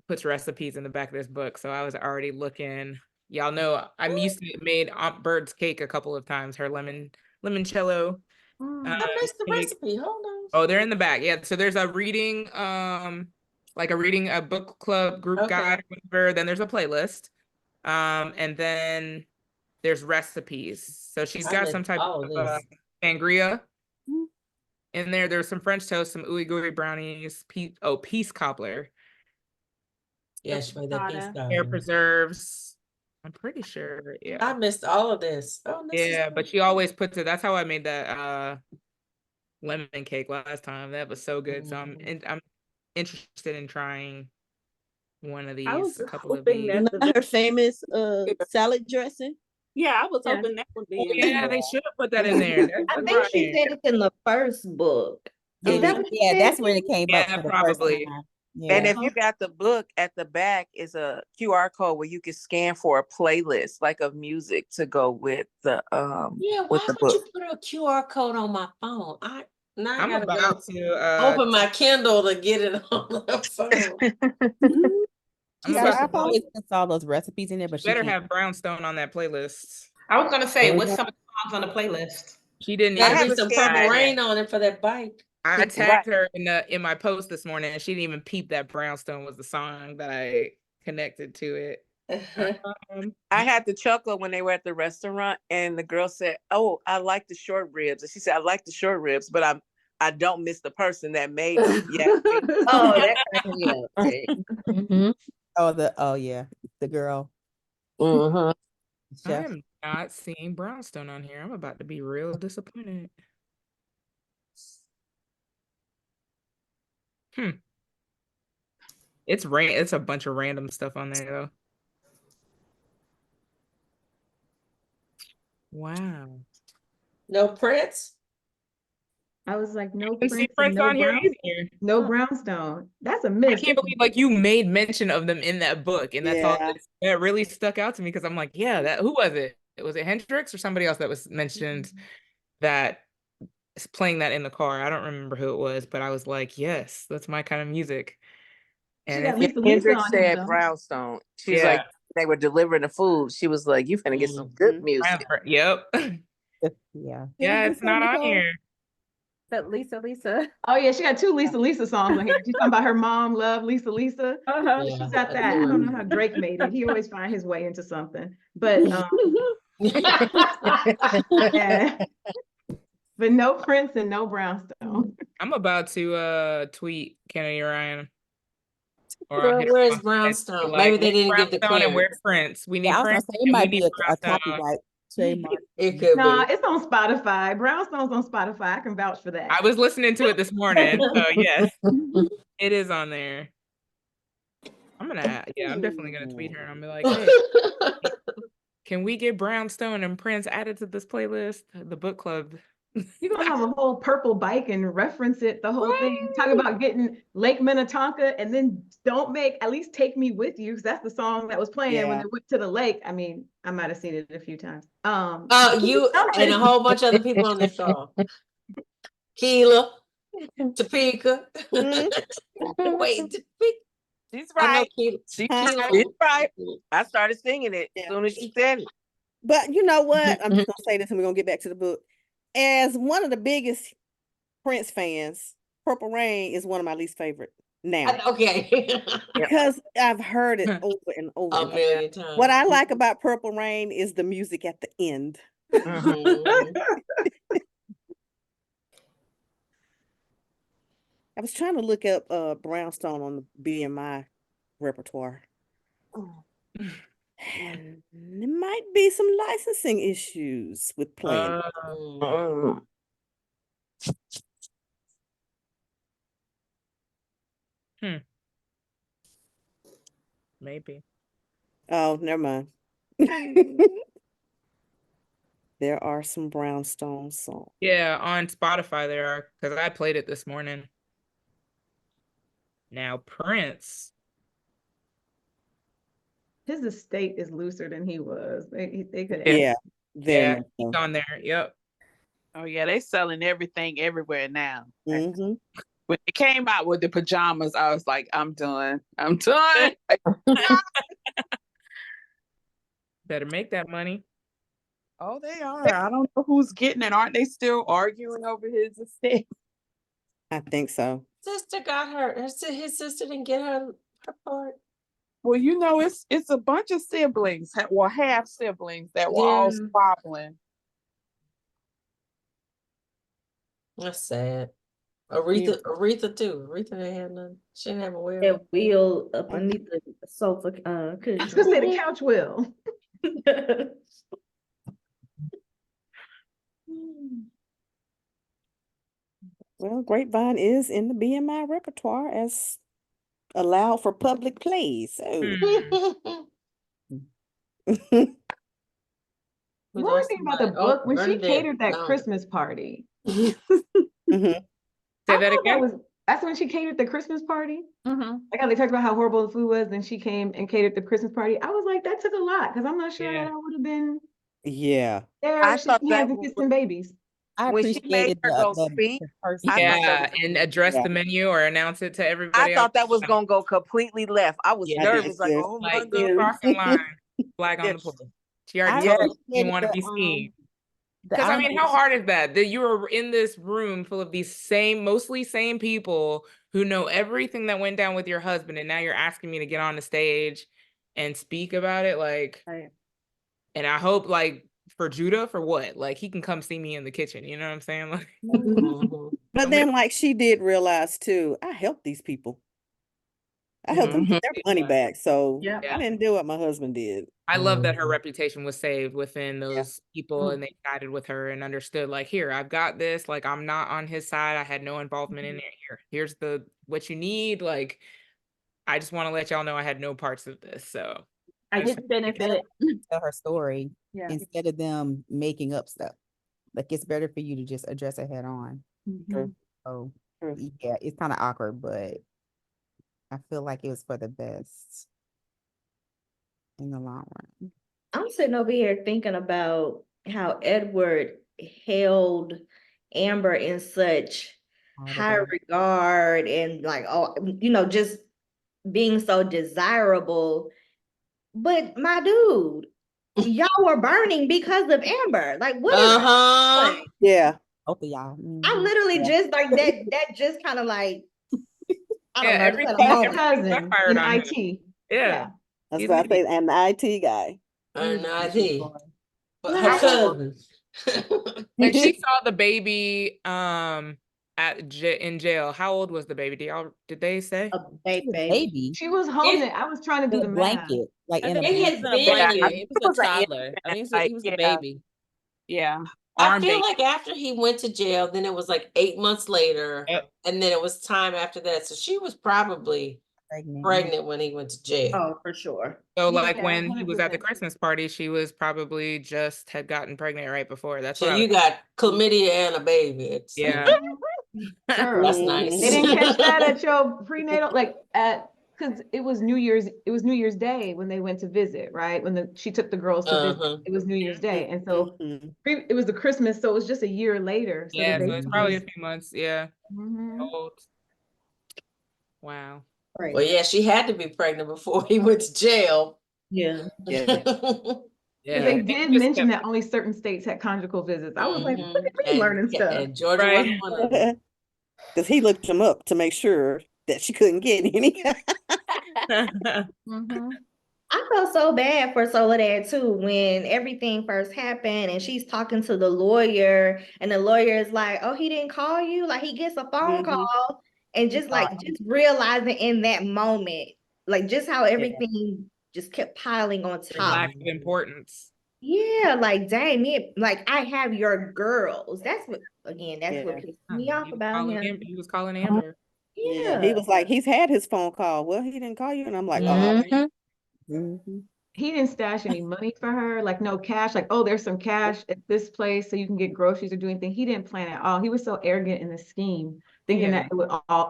A: puts recipes in the back of this book. So I was already looking. Y'all know I'm used to made Aunt Bird's cake a couple of times. Her limoncello.
E: I missed the
A: cake.
E: recipe. Hold on.
A: Oh, they're in the back. Yeah. So there's a reading, like a book club group guide or whatever. Then there's a playlist. And then there's recipes. So she's got some type of sangria in there. There's some French toast, some ooey gooey brownies, peace cobbler.
E: Yeah, she made that peace cobbler.
A: Pear preserves. I'm pretty sure. Yeah.
E: I missed all of this. Oh,
A: yeah, but she always puts it. That's how I made that lemon cake last time. That was so good. So I'm interested in trying one of these. A couple of these.
M: Her famous salad dressing.
I: Yeah, I was hoping that would be in
A: Yeah,
I: there.
A: they should have put that in there.
B: I think she said it's in the first book. Is that what she said?
J: That's when it came up
A: Yeah,
J: for the
A: probably.
J: first time.
F: And
J: Yeah.
F: if you got the book, at the back is a QR code where you can scan for a playlist like of music to go with the
E: yeah, why
F: with the
E: would
F: book.
E: you put a QR code on my phone? I
A: I'm
E: gotta
A: about
E: go
A: to
E: open my Kindle to get it on the phone.
A: I'm
J: She
A: about to
J: always puts all those recipes in there, but she
A: better
J: can't.
A: have Brownstone on that playlist.
G: I was gonna say,
J: There you
G: what's
J: go.
G: some of the songs on the playlist?
A: She didn't
E: Gotta
A: even
E: be some
A: tag
E: Purple
A: it.
E: Rain on it for that bike.
A: I tagged her in my post this morning, and she didn't even peep that Brownstone was the song that I connected to it.
F: I had to chuckle when they were at the restaurant and the girl said, "Oh, I like the short ribs." And she said, "I like the short ribs, but I don't miss the person that made them." Yeah.
B: Oh, that cracked me up.
J: Oh yeah, the girl.
A: I
J: Chef.
A: am not seeing Brownstone on here. I'm about to be real disappointed. It's a bunch of random stuff on there though. Wow.
E: No Prince?
L: I was like, no
A: I see
L: Prince, and
A: Prince
L: no
A: on here
L: Brown,
A: either.
L: no Brownstone. That's a
A: I
L: miss.
A: can't believe like you made mention of them in that book, and that's all
D: Yeah.
A: that really stuck out to me because I'm like, yeah, who was it? Was it Hendrix or somebody else that was mentioned that is playing that in the car? I don't remember who it was, but I was like, yes, that's my kind of music.
L: She
A: And
L: got
A: it's-
L: Lisa
F: Hendrix
L: on here,
F: said
L: though.
F: Brownstone. She's
A: Yeah.
F: like, they were delivering the food. She was like, "You finna get some good music."
A: Yep.
J: Yeah.
A: Yeah, it's not on here.
H: But Lisa.
L: Oh yeah, she got two Lisa songs on here. She's talking about her mom loved Lisa.
H: Uh-huh.
L: She's got that. I don't know how Drake made it. He always find his way into something. But yeah. But no Prince and no Brownstone.
A: I'm about to tweet Kennedy Ryan. Or I'll
E: Girl,
A: hit her
E: where's
A: on Instagram,
E: Brownstone?
A: like,
E: Maybe they
A: where's
E: didn't give the
A: Brownstone and
E: clearance.
A: where's Prince? We need
J: Yeah, I was gonna
A: Prince
J: say it
A: and we
J: might
A: need
J: be a
A: Brownstone.
J: copyright trademark.
E: It could
L: Nah,
E: be.
L: it's on Spotify. Brownstone's on Spotify. I can vouch for that.
A: I was listening to it this morning, so yes, it is on there. I'm definitely gonna tweet her and I'm be like, hey, can we get Brownstone and Prince added to this playlist? The book club.
L: You're gonna have a whole purple bike and reference it the whole thing. Talk about getting Lake Minnetonka and then at least Take Me With You, because that's the song that was playing when
D: Yeah.
L: they went to the lake. I mean, I might have seen it a few times.
E: You and a whole bunch of other people on this song. Keela, Topeka. Wait, Topeka.
F: She's
E: I know
F: right.
E: Keela.
F: She's right. I started singing it as soon as she said it.
D: But you know what? I'm just gonna say this and we're gonna get back to the book. As one of the biggest Prince fans, Purple Rain is one of my least favorite now.
E: Okay.
D: Because I've heard it over and over.
E: A
D: and over.
E: million times.
D: What I like about Purple Rain is the music at the end.
E: Mhm.
D: I was trying to look up Brownstone on the BMI repertoire. And there might be some licensing issues with playing.
A: Maybe.
D: Oh, never mind. There are some Brownstone songs.
A: Yeah, on Spotify there are, because I played it this morning. Now Prince.
L: His estate is looser than he was. They could.
D: Yeah, very
A: Yeah,
D: much
A: he's
D: so.
A: on there. Yep.
F: Oh yeah, they selling everything everywhere now.
D: Mhm.
F: When it came out with the pajamas, I was like, I'm done. I'm done.
A: Better make that money.
F: Oh, they are. I don't know who's getting it. Aren't they still arguing over his estate?
D: I think so.
E: Sister got his sister didn't get her part.
F: Well, you know, it's a bunch of siblings, well, half siblings that were all
E: Yeah.
F: squabbling.
E: That's sad. Aretha too. Aretha didn't have none. She didn't have a will.
B: That wheel up underneath the sofa
L: I
B: cushion.
L: was gonna say the couch wheel.
D: Well, Grapevine is in the BMI repertoire as allowed for public play. So
L: One thing about the book, when she catered that
E: No.
L: Christmas party.
D: Mhm.
A: Say
L: I
A: that
L: thought
A: again.
L: that's when she catered the Christmas party.
H: Mhm.
L: Like how they talked about how horrible the food was, then she came and catered the Christmas party. I was like, that took a lot because I'm not sure
A: Yeah.
L: that I would have been
D: Yeah.
L: there
F: I
L: shaking
F: thought that
L: hands and
F: was
L: kissing babies.
J: I
F: when she made
J: appreciated
F: her go
J: the
F: speak.
J: person.
F: I thought that
A: Yeah,
F: was-
A: and address
D: Yeah.
A: the menu or announce it to everybody
F: I
A: else.
F: thought that was gonna go completely left. I was
A: Yeah,
F: nervous, like,
D: too.
F: oh my
A: like
F: god.
A: crossing line, flag on the
F: Yes.
A: pole. She already
J: I
A: told you
J: appreciated
A: want to
J: the,
A: be seen.
J: the
A: Because I mean, how
J: honorable-
A: hard is that? That you are in this room full of these mostly same people who know everything that went down with your husband, and now you're asking me to get on the stage and speak about it, like.
B: Right.
A: And I hope, like, for Judah, for what? Like, he can come see me in the kitchen. You know what I'm saying? Like,
E: Mhm.
D: But then, like, she did realize too, I helped these people. I helped them get their money back. So
B: Yeah.
D: I didn't do what my husband did.
A: I love that her
E: Mhm.
A: reputation was saved within those people, and they sided with her and understood, like, here, I've got this. Like, I'm not on his side. I had no involvement in it. Here's what you need. Like, I just want to let y'all know I had no parts of this. So
H: I
A: just-
H: just benefit.
J: tell her story
H: Yeah.
J: instead of them making up stuff. Like it's better for you to just address it head on.
B: Mhm.
J: So
D: True.
J: yeah, it's kind of awkward, but I feel like it was for the best in the long run.
B: I'm sitting over here thinking about how Edward held Amber in such
J: All the
B: high
J: time.
B: regard and like, oh, just being so desirable. But my dude, y'all were burning because of Amber. Like, what is
E: Uh-huh.
D: Yeah.
J: Both of y'all.
B: I literally just like that just kind of like I don't
A: Yeah,
B: know,
A: every
B: just had a
A: time-
B: moment.
A: every-
L: Cousin
A: backfired
L: in
A: on him.
L: IT.
A: Yeah.
D: I was
A: He's
D: about to
A: an
D: say, and the IT guy.
E: And IT. But
B: No.
E: her cousin.
A: When she saw the baby in jail, how old was the baby? Did they say?
B: A baby.
J: Baby.
L: She was holding it. I was trying to do
J: In
L: the
J: a
L: math.
J: blanket. Like
G: I
J: in a
G: think
J: blanket.
G: it was a blanket. It was
F: was
G: a
F: an
G: toddler. I mean,
F: like,
G: he was a
F: yeah.
G: baby.
F: Yeah.
E: I
A: Arm
E: feel
A: baby.
E: like after he went to jail, then it was like 8 months later,
A: Yep.
E: and then it was time after that. So she was probably pregnant when he went to jail.
B: Oh, for sure.
A: So
L: Yeah,
A: like when he was at the
L: 100%.
A: Christmas party, she was probably just had gotten pregnant right before. That's
E: So
A: what I
E: you
A: was,
E: got chlamydia and a baby at the same
A: yeah.
E: time.
L: Girl,
E: That's nice.
L: they didn't catch that at your prenatal, like because it was New Year's Day when they went to visit, right? When she took the girls to visit,
E: Uh-huh.
L: it was New Year's Day, and so
D: Mhm.
L: it was the Christmas, so it was just a year later. So
A: Yeah,
L: the
A: so
L: baby
A: it's probably a
L: was-
A: few months. Yeah.
L: Mhm.
A: Old. Wow.
B: Right.
E: Well, yeah, she had to be pregnant before he went to jail.
B: Yeah.
D: Yeah.
A: Yeah.
L: They
A: It
L: did
A: just
L: mention
A: kept-
L: that only certain states had conjugal visits. I was like,
E: Mhm.
L: look at me learning stuff.
E: And Georgia
A: Right.
E: wasn't one of them.
D: Because he looked him up to make sure that she couldn't get any.
L: Mhm.
B: I felt so bad for Soledad too when everything first happened and she's talking to the lawyer and the lawyer is like, oh, he didn't call you? Like he gets a phone
D: Mhm.
B: call and just realizing in that moment, like just how everything just kept piling on
A: Their
B: top.
A: lack of importance.
B: Yeah, like dang it, like I have your girls. That's what that's what
D: Yeah.
B: pissed me off about him.
A: He was calling Amber.
D: Yeah. He
B: Yeah.
D: was like, he's had his phone call. Well, he didn't call you. And I'm like, oh.
L: He didn't stash any money for her, like no cash, like, oh, there's some cash at this place so you can get groceries or do anything. He didn't plan at all. He was so arrogant in the scheme, thinking that it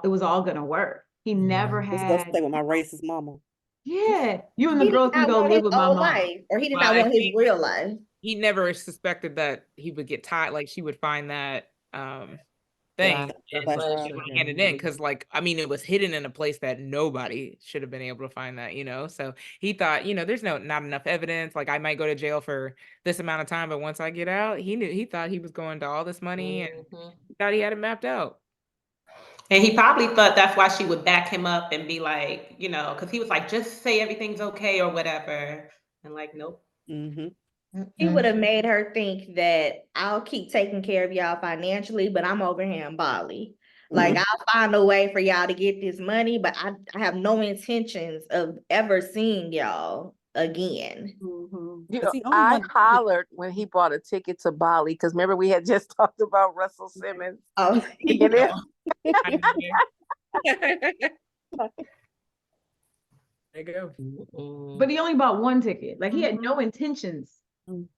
L: was all gonna work. He never
D: Let's go
L: had,
D: stay with my racist mama.
L: yeah, you and the
B: He did
L: girls can
B: not
L: go
B: want
L: live
B: his
L: with my
B: old
L: mom.
B: life, or he did
A: Well,
B: not
A: I
B: want his
A: think
B: real life.
A: he never suspected that he would get tied, like she would find that thing and
D: Flash
A: she
D: drive.
A: would hand it in, because like I mean it was hidden in a place that nobody should have been able to find that, you know. So he thought, you know, there's not enough evidence, like I might go to jail for this amount of time, but once I get out, he thought he was going to all this money and he thought he had it mapped out.
G: And he probably thought that's why she would back him up and be like, you know, because he was like, just say everything's okay or whatever. And like, nope.
B: He would have made her think that I'll keep taking care of y'all financially, but I'm over here in Bali. Like I'll find a way for y'all to get this money, but I have no intentions of ever seeing y'all again.
I: You know, I hollered when he bought a ticket to Bali because remember we had just talked about Russell Simmons.
B: Oh,
A: There you go.
L: But he only bought one ticket. Like he had no intentions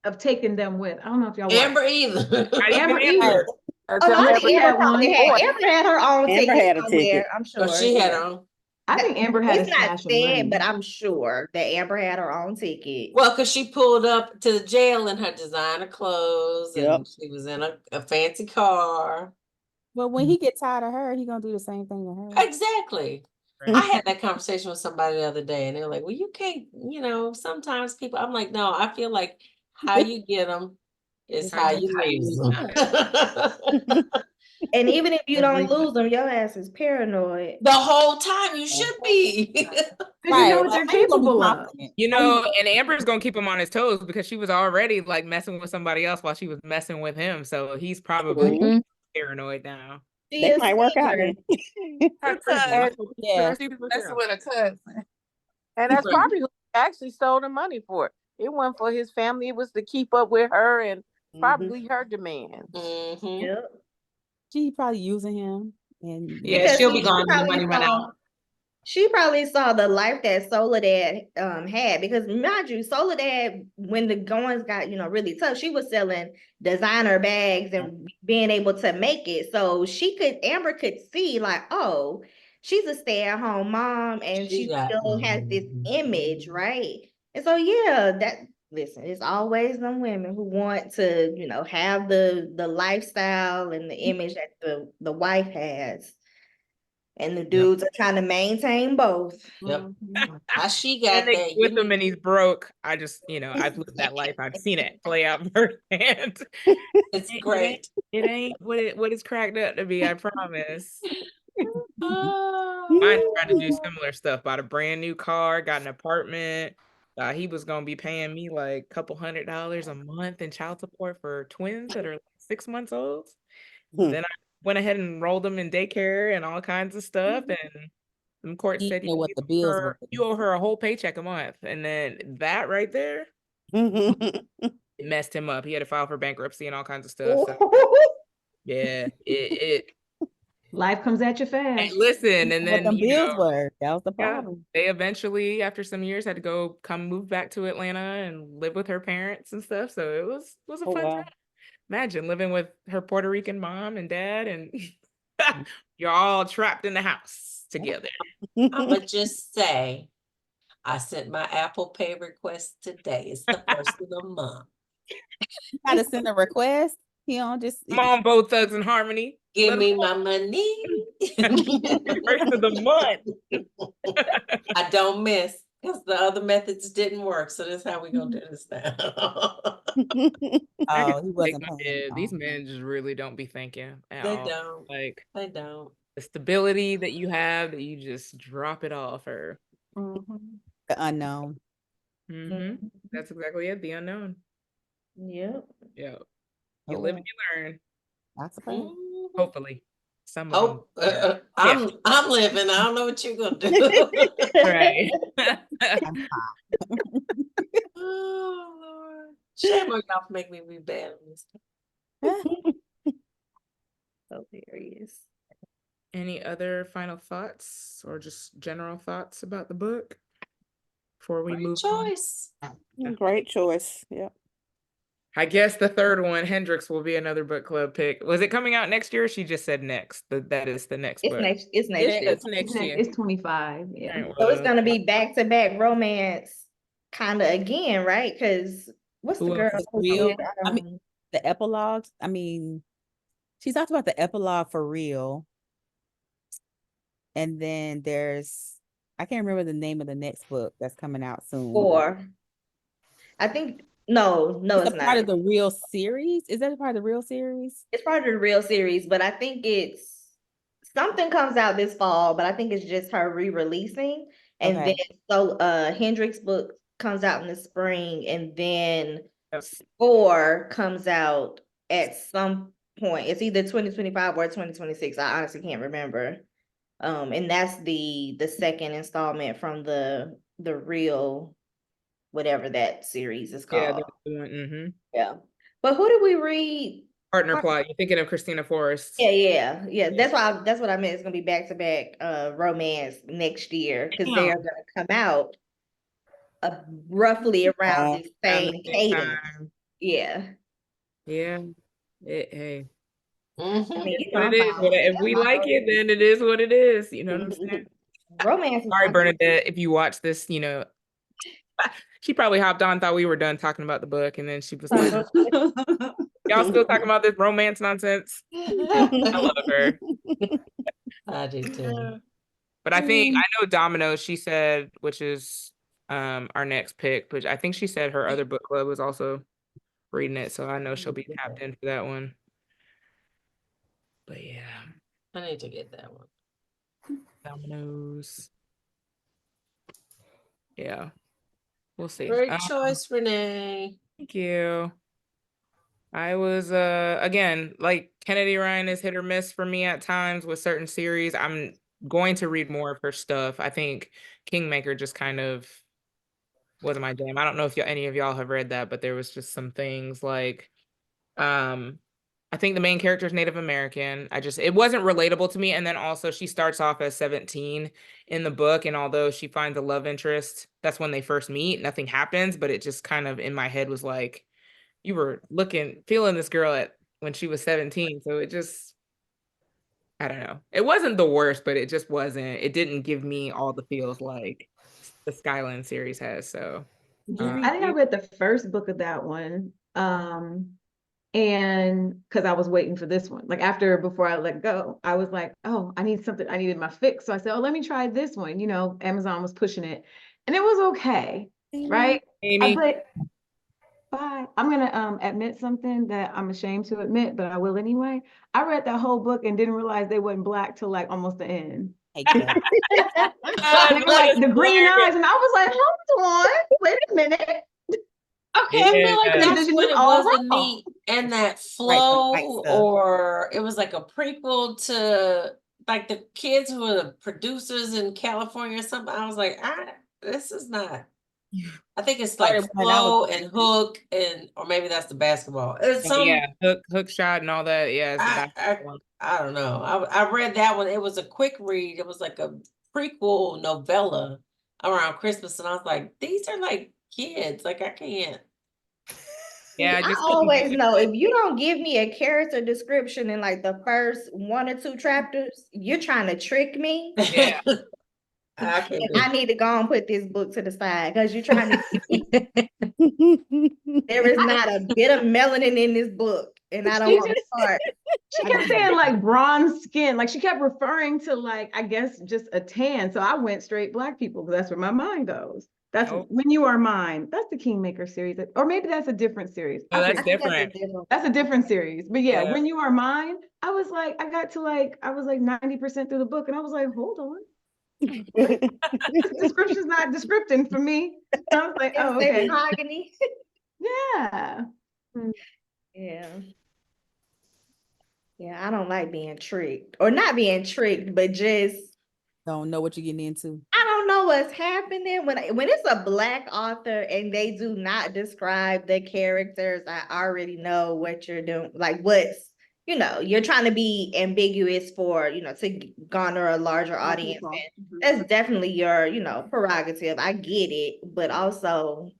L: of taking them with. I don't know if y'all
E: Amber
L: watched.
E: either.
L: Amber either.
B: Oh, no, I think
L: Amber
B: Amber probably had. Amber had her own
D: Amber
B: ticket
D: had a
B: somewhere,
D: ticket.
B: I'm sure.
E: She had her own.
L: I think Amber had a
B: It's not
L: stash of money.
B: said, but I'm sure that Amber had her own ticket.
E: Well, because she pulled up to the jail in her designer clothes and she was in a fancy car.
J: Well, when he get tired of her, he gonna do the same thing to her.
E: Exactly. I had that conversation with somebody the other day, and they were like, well, you can't, you know, sometimes people, I'm like, no, I feel like how you get them is how you lose them.
B: And even if you don't lose them, your ass is paranoid.
E: The whole time you should be.
L: Because you know what they're capable of.
A: You know, and Amber's gonna keep him on his toes because she was already like messing with somebody else while she was messing with him. So he's probably paranoid now.
D: That might work out.
I: And,
J: Yeah.
I: messing with a cousin. And that's probably who actually stole the money for. It wasn't for his family. It was to keep up with her and probably her demands.
B: Yep.
J: She probably using him, and
E: Yeah,
B: Because
E: she'll be
B: she
E: gone when the
B: probably
E: money run
B: saw-
E: out.
B: She probably saw the life that Soledad had, because mind you, Soledad, when the goings got, you know, really tough, she was selling designer bags and being able to make it. So Amber could see like, oh, she's a stay-at-home mom and she still has this image, right? And so yeah, listen, it's always them women who want to, you know, have the lifestyle and the image that the wife has. And the dudes are trying to maintain both.
E: Yep. How she got
A: And they
E: that.
A: with him and he's broke. I just, you know, I've lived that life. I've seen it play out firsthand.
E: It's great.
A: It ain't what it's cracked up to be, I promise. Mine's trying to do similar stuff. Bought a brand new car, got an apartment. He was gonna be paying me like a couple $100 a month in child support for twins that are like 6 months old. Then I went ahead and enrolled them in daycare and all kinds of stuff. And the court said
J: know what the bills were.
A: you owe her a whole paycheck a month. And then that right there it messed him up. He had to file for bankruptcy and all kinds of stuff. So, yeah, it
L: Life comes at you fast.
A: and listen, and then
J: what the
A: you
J: bills
A: know,
J: were. That was the
A: yeah,
J: problem.
A: they eventually, after some years, had to move back to Atlanta and live with her parents and stuff. So it was a fun time. Imagine living with her Puerto Rican mom and dad, and you're all trapped in the house together.
E: I'ma just say, I sent my Apple Pay request today. It's the first of the month.
J: You gotta send a request. He don't just
A: Come on, both Thugs and Harmony.
E: Give me my money.
A: First of the month.
E: I don't miss because the other methods didn't work. So that's how we're gonna do this now.
J: Oh, he wasn't paying.
A: These men just really don't be thinking at
E: They
A: all.
E: don't.
A: Like
E: They don't.
A: the stability that you have, that you just drop it off her.
J: The unknown.
A: That's exactly it. The unknown.
B: Yep.
A: Yeah. You live and you learn.
J: That's a plan.
A: Hopefully. Some of them.
E: I'm living. I don't know what you're gonna do.
A: Right.
E: Oh Lord. Shame on y'all for making me be bad on this.
B: Hilarious.
A: Any other final thoughts or just general thoughts about the book before we
E: Great
A: move on?
E: choice.
D: Great choice. Yep.
A: I guess the third one, Hendrix, will be another book club pick. Was it coming out next year? She just said next. That is the next
B: It's
A: book.
B: next. It's next year.
A: It's next year.
L: It's 25. Yeah.
A: Alright,
B: So it's
A: well,
B: gonna be back to back romance, kind of again, right? Because what's the
A: Who
B: girl?
A: else?
B: who
J: Real?
B: did,
J: I mean, the epilogues. I mean, she talked about the epilogue for real. And then I can't remember the name of the next book that's coming out soon.
B: 4. I think no,
J: It's
B: it's
J: a part
B: not.
J: of the real series. Is that a part of the real series?
B: It's part of the real series, but I think it's something comes out this fall, but I think it's just her re-releasing. And
J: Okay.
B: then so Hendrix book comes out in the spring, and then Score comes out at some point. It's either 2025 or 2026. I honestly can't remember. And that's the second installment from the real whatever that series is
A: Yeah,
B: called.
A: that's the one. Mm-hmm.
B: Yeah. But who did we read?
A: Partner Plot. You're thinking of Christina Forrest.
B: Yeah. That's what I meant. It's gonna be back to back romance next year because they are gonna come out roughly around the same cadence. Yeah.
A: Yeah. Hey.
B: I mean,
A: It's what it is. If we like it, then it is what it is. You know what I'm saying?
B: Romance.
A: Sorry, Bernadette, if you watch this, she probably hopped on, thought we were done talking about the book, and then she was like, y'all still talking about this romance nonsense? I love her.
E: I do too.
A: But I know Domino, she said, which is our next pick, but I think she said her other book club was also reading it, so I know she'll be tapped in for that one. But yeah.
E: I need to get that one.
A: Dominoes. Yeah. We'll see.
E: Great choice, Renee.
A: Thank you. I was again, like Kennedy Ryan is hit or miss for me at times with certain series. I'm going to read more of her stuff. I think Kingmaker just kind of wasn't my jam. I don't know if any of y'all have read that, but there was just some things like I think the main character is Native American. It wasn't relatable to me. And then also she starts off as 17 in the book. And although she finds a love interest, that's when they first meet. Nothing happens, but it just kind of in my head was like, you were feeling this girl when she was 17. So it just, I don't know. It wasn't the worst, but it just wasn't. It didn't give me all the feels like the Skyland series has. So
L: I think I read the first book of that one. And because I was waiting for this one, before I let go, I was like, oh, I needed my fix. So I said, oh, let me try this one. Amazon was pushing it and it was okay. Right. But bye. I'm going to admit something that I'm ashamed to admit, but I will anyway. I read that whole book and didn't realize they wasn't Black till almost the end. Like the green eyes. And I was like, hold on, wait a minute.
E: Okay, I feel like that's when it wasn't neat and that flow, or it was like a prequel to like the kids who were the producers in California or something. I was like, this is not. I think it's like Flow and Hook or maybe that's the basketball. It's
A: Hook Shot and all that. Yeah,
E: I don't know. I read that one. It was a quick read. It was like a prequel novella around Christmas, and I was like, these are like kids. Like I can't.
B: Yeah, I always know if you don't give me a character description in like the first 1 or 2 chapters, you're trying to trick me.
A: Yeah.
B: I need to go and put this book to the side because you're trying to. There is not a bit of melanin in this book, and I don't want to start.
L: She kept saying like bronze skin, like she kept referring to like I guess just a tan. So I went straight Black people because that's where my mind goes. That's When You Are Mine. That's the Kingmaker series, or maybe that's a different series.
A: No, that's different.
L: That's a different series. But yeah, When You Are Mine, I was like 90% through the book, and I was like, hold on. This description's not descripting for me. I was like, oh, okay.
B: Mahogany.
L: Yeah.
B: Yeah, I don't like being tricked, or not being tricked, but just
J: Don't know what you're getting into.
B: I don't know what's happening when it's a Black author and they do not describe the characters. I already know what you're doing. Like what's, you're trying to be ambiguous for, to garner a larger audience.
H: people.
B: And that's definitely your, prerogative. I get it, but also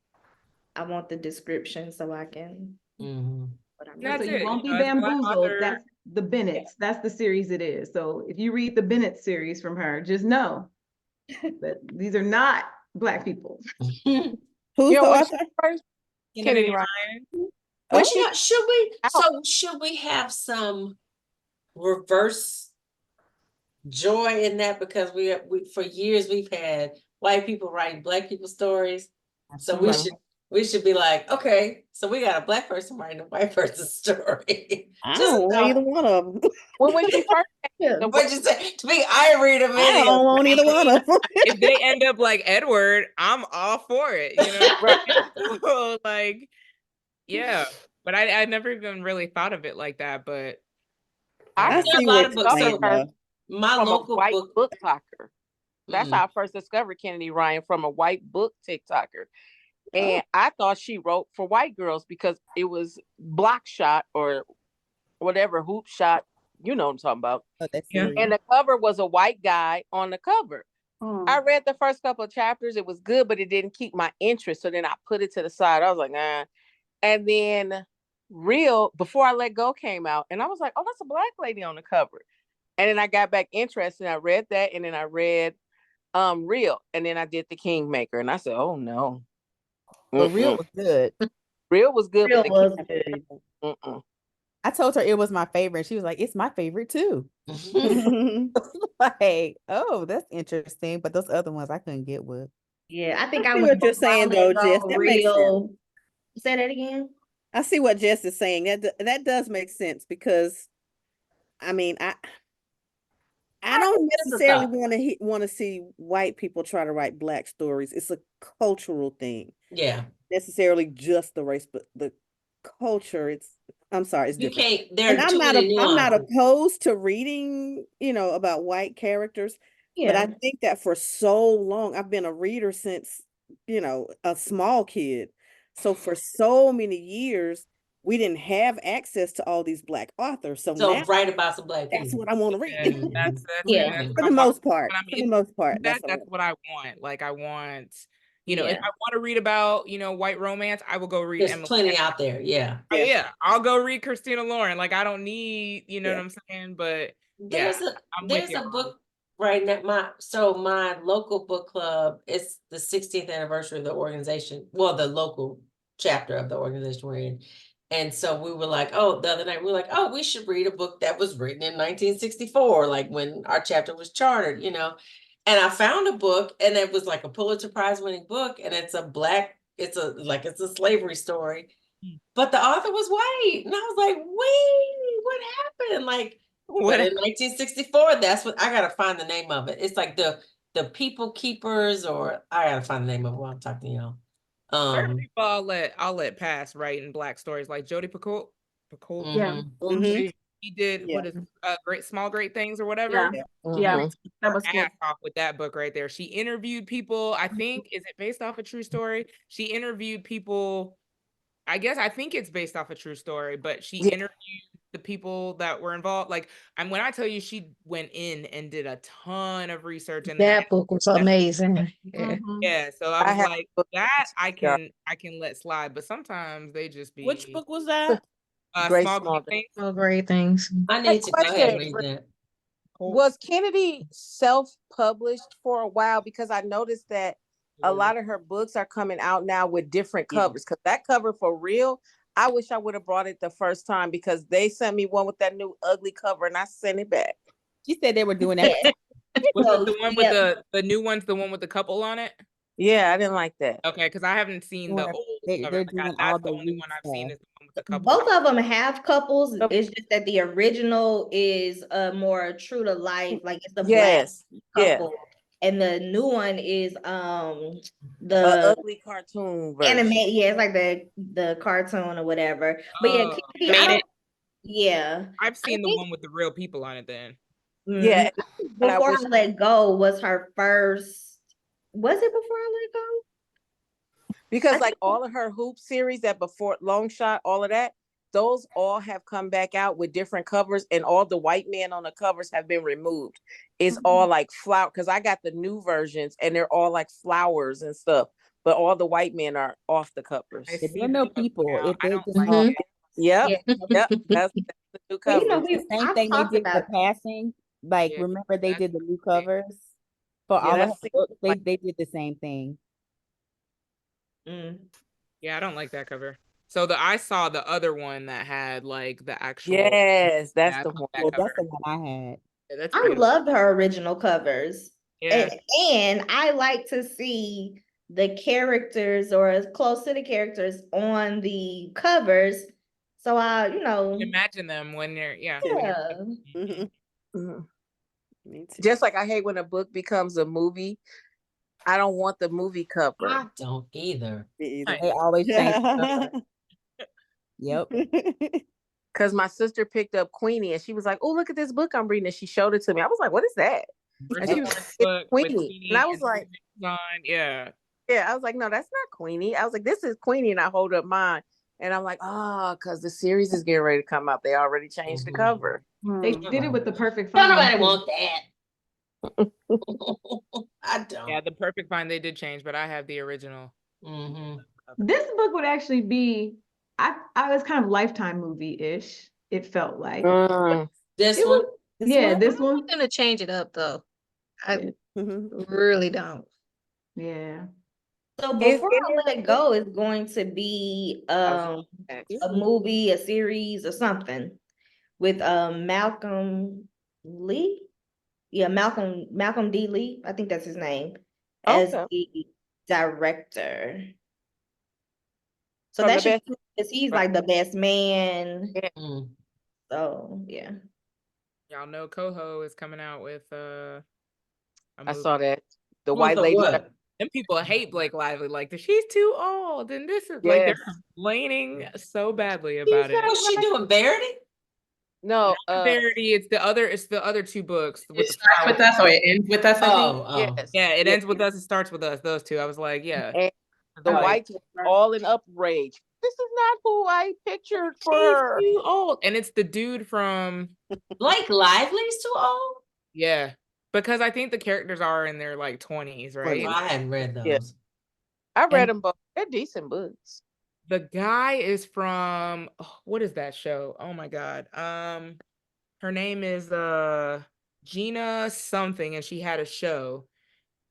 B: I want the description so I can.
E: Mhm.
B: What I'm
A: That's
L: So
B: reading.
L: you
A: it.
L: won't be
A: It's Black
L: bamboozled.
A: author.
L: That's the Bennetts. That's the series it is. So if you read the Bennett series from her, just know that these are not Black people.
D: Who's
I: You
D: the
I: know what
D: author?
I: first?
A: Kennedy
I: Kennedy Ryan.
A: Ryan.
E: But
D: Okay.
E: should we have some reverse joy in that, because we for years we've had white people writing Black people stories. So we should be like, okay, so we got a Black person writing a white person's story.
D: I
E: Just
D: don't want either one of them.
I: When she first the
E: What'd you say? To be irate of
D: I
E: any
D: don't
E: of
D: want either one of them.
A: If they end up like Edward, I'm all for it. So, like, yeah. But I never even really thought of it like that. But
D: I
E: There are
D: see
E: a lot
D: what
E: of
D: you're
E: books.
D: saying,
E: So
D: though.
E: my
I: from a
E: local
I: white
E: book.
I: book talker. That's
E: Mm.
I: how I first discovered Kennedy Ryan, from a white book TikToker. And I thought she wrote for white girls because it was Block Shot or whatever, Hoop Shot, you know what I'm talking about.
J: Oh, that's
A: Yeah.
J: serious.
I: And the cover was a white guy on the cover. I read the first couple of chapters. It was good, but it didn't keep my interest. So then I put it to the side. I was like, nah. And then Real, Before I Let Go came out. And I was like, oh, that's a Black lady on the cover. And then I got back interested. I read that. And then I read Real. And then I did The Kingmaker. And I said, oh, no.
J: But Real was good.
I: Real was good.
B: Real
I: but
B: was
I: The
B: good.
I: Kingmaker, mm-mm.
J: I told her it was my favorite. She was like, it's my favorite too. Like, oh, that's interesting. But those other ones I couldn't get with.
B: Yeah, I think
D: I
B: I
D: see
B: would
D: what you're saying, though, Jess. That makes sense.
B: Real. Say that again.
D: I see what Jess is saying. That does make sense, because I mean, I don't necessarily want to see white people try to write Black stories. It's a cultural thing.
E: Yeah.
D: Necessarily just the race, but the culture, it's different.
E: You can't, there
D: And
E: are
D: I'm
E: too
D: not
E: many
D: I'm not
E: nuances.
D: opposed to reading, about white characters, but I
B: Yeah.
D: think that for so long, I've been a reader since, a small kid. So for so many years, we didn't have access to all these Black authors. So
E: So
D: now
E: write about some Black
D: that's
E: people.
D: what I want to read.
A: And that's
B: Yeah.
A: and that's
D: For
A: what
D: the
A: I want.
D: most part.
A: But I
D: For
A: mean,
D: the most part,
A: that's
D: what I want.
A: what I want. Like I want, if
B: Yeah.
A: I want to read about, white romance, I will go read
E: There's
A: Emily.
E: plenty out there. Yeah.
A: Oh, yeah, I'll go read Christina Lauren. Like I don't need, you know
D: Yeah.
A: what I'm saying? But
E: There's
A: yeah, I'm with
E: there's
A: you.
E: a book right now. My local book club, it's the 16th anniversary of the organization. Well, the local chapter of the organization we're in. And so we were like, the other night we were like, we should read a book that was written in 1964, like when our chapter was chartered, And I found a book, and it was like a Pulitzer Prize winning book, and it's a slavery story. But the author was white. And I was like, wait, what happened? Like,
A: What
E: but in 1964, that's what I gotta find the name of it. It's like the People Keepers, or I gotta find the name of it while I'm talking to y'all.
A: Certain people I'll let pass writing Black stories, like Jodi Picoult.
B: Yeah.
D: Mhm.
A: He did
D: Yeah.
A: what is Great Things or whatever.
H: Yeah.
I: Mhm.
H: Yeah. That was good.
A: Ass off with that book right there. She interviewed people. I think, is it based off a true story? She interviewed people. I think it's based off a true story, but she
I: Yeah.
A: interviewed the people that were involved. Like, and when I tell you, she went in and did a ton of research, and
C: That book was amazing. Yeah.
H: Mhm.
A: yeah. So I
I: I
A: was
I: have
A: like,
I: books
A: that I
I: Yeah.
A: can let slide, but sometimes they just be
M: Which book was that?
I: Great
A: small
I: Small
A: Great Things.
C: So great things.
E: I
I: Hey,
E: need to go ahead and
I: question.
E: read that.
I: Was Kennedy self-published for a while? Because I noticed that a lot of her books are coming out now with different
D: Yeah.
I: covers. Because that cover for Real, I wish I would have brought it the first time, because they sent me one with that new ugly cover and I sent it back.
J: She said they were doing that.
A: Was
B: So,
A: it the one with the new one's the one with the couple on it?
I: Yeah, I didn't like that.
A: Okay, because I haven't seen the
J: Doing-
A: old
J: they're
A: cover. Like,
J: doing all
A: that's the
J: the
A: only
J: new
A: one I've seen
J: stuff.
A: is the one with the couple.
B: both of them have couples.
I: Yep.
B: It's just that the original is more true to life, like it's the
I: Yes.
B: Black
I: Yeah.
B: couple, and the new one is
I: A
B: the
I: ugly cartoon version.
B: anime. Yeah, it's like the cartoon or whatever. But yeah,
A: Oh,
B: Kennedy, I don't. Yeah,
A: I've
B: I
A: seen the
B: think
A: one with the real people on it then.
D: Yeah, but I
B: Before
D: wish
B: I Let Go was her first. Was it Before I Let Go?
D: because
B: I
D: like
B: think
D: all of her hoop series that before Long Shot, all of that, those all have come back out with different covers, and all the white men on the covers have been removed. It's all like flower because I got the new versions and they're all like flowers and stuff, but all the white men are off the covers.
A: I
J: If
A: see
J: there are no
A: those
J: people,
A: now.
J: if
A: I
J: they're
A: don't
J: just
A: like
J: all
A: it.
D: Yep,
B: Yeah.
D: yep, that's the new
B: Well, you know,
D: covers.
J: the same
B: I've
J: thing they
B: talked
J: did for
B: about.
J: passing. Like,
A: Yeah,
J: remember they
A: that's
J: did the new
A: okay.
J: covers for
D: Yeah,
J: all of her
D: that's
J: books.
D: like
J: They did the same thing.
B: Mm.
A: Yeah, I don't like that cover. So I saw the other one that had like the actual.
D: yes, that's
A: Yeah, I
D: the
A: like
D: one.
A: that
J: Yeah,
A: cover.
J: that's the one I had.
A: Yeah, that's
B: I
A: beautiful.
B: loved her original covers.
A: Yeah,
B: And I like to see the characters or as close to the characters on the covers. So
A: imagine them when they're
B: yeah.
A: Mhm.
D: Mhm. Just like I hate when a book becomes a movie. I don't want the movie cover.
E: I don't either.
D: Me either.
J: They always change the cover. Yep.
D: Because my sister picked up Queenie and she was like, "Oh, look at this book I'm reading." And she showed it to me. I was like, "What is that?"
A: First
D: And she was like, "It's
A: book with
D: Queenie." And
A: Queenie
D: I was
A: and
D: like,
A: on. Yeah.
D: "Yeah." I was like, "No, that's not Queenie." I was like, "This is Queenie." And I hold up mine. And I'm like, "Oh, because the series is getting ready to come out. They already changed the cover."
L: They did it with the Perfect
E: Don't
L: Find.
E: nobody
L: too.
E: want that. I don't.
A: Yeah, the Perfect Find they did change, but I have the original.
E: Mm-hmm.
L: This book would actually be, I was kind of Lifetime movie-ish, it felt like.
E: This
L: It
E: one?
L: was, yeah, this one.
C: I'm gonna change it up though. I
D: Mm-hmm.
C: really don't.
L: Yeah.
B: So
D: Is
B: Before I Let Go is going to be a movie, a series, or something with Malcolm Lee. Yeah, Malcolm D. Lee, I think that's his name, as
D: Okay.
B: the director. So
D: From
B: that
D: the
B: should
D: best.
B: be because he's like the best man.
E: Mm.
B: So yeah.
A: Y'all know Coho is coming out with a
D: I
A: movie.
D: saw that. The
E: What
D: white
E: the
D: lady.
E: what?
A: And people hate Blake Lively, like she's too old, and this is like they're
D: Yes.
A: complaining so badly about it.
E: What's she doing? Verity?
D: No,
A: Verity, it's the other two books with
G: It
A: the
G: starts
A: flowers.
G: with us or it ends with us, I think.
D: yes.
A: Yeah, it
D: Yeah.
A: ends with us, it starts with us, those two. I was like, yeah.
D: And the
A: Like,
D: whites were all in uprage. This is not who I pictured for
A: she's
D: her.
A: too old. And it's the dude from
E: Blake Lively's too old?
A: yeah. Because I think the characters are in their like 20s, right?
E: Well, I hadn't read those.
D: Yeah. I read
A: And
D: them both. They're decent books.
A: the guy is from what is that show? Oh my god. Her name is Gina something, and she had a show.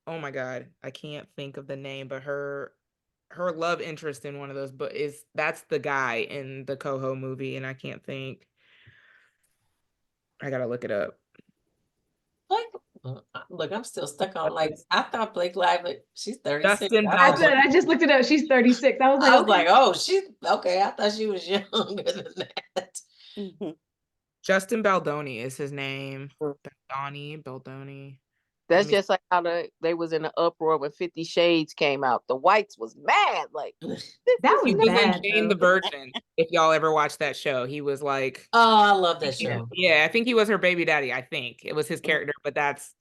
A: Oh my god, I can't think of the name, but her love interest in one of those, but that's the guy in the Coho movie, and I can't think. I gotta look it up.
E: Blake, look, I'm still stuck on like I thought Blake Lively. She's 36.
A: Justin
L: I said, I just looked it up. She's 36. I was like,
E: I was
L: okay.
E: like, oh, she's okay. I thought she was younger than that.
A: Justin Baldoni is his name. Baldoni.
D: That's just like how they was in an uproar when 50 Shades came out. The whites was mad. Like
L: that
A: He
L: was
A: was in
L: bad.
A: Jane the
L: though.
A: Virgin. If y'all ever watched that show, he was like,
E: Oh, I love that show.
A: yeah, I think he was her baby daddy. I think it was his character, but that's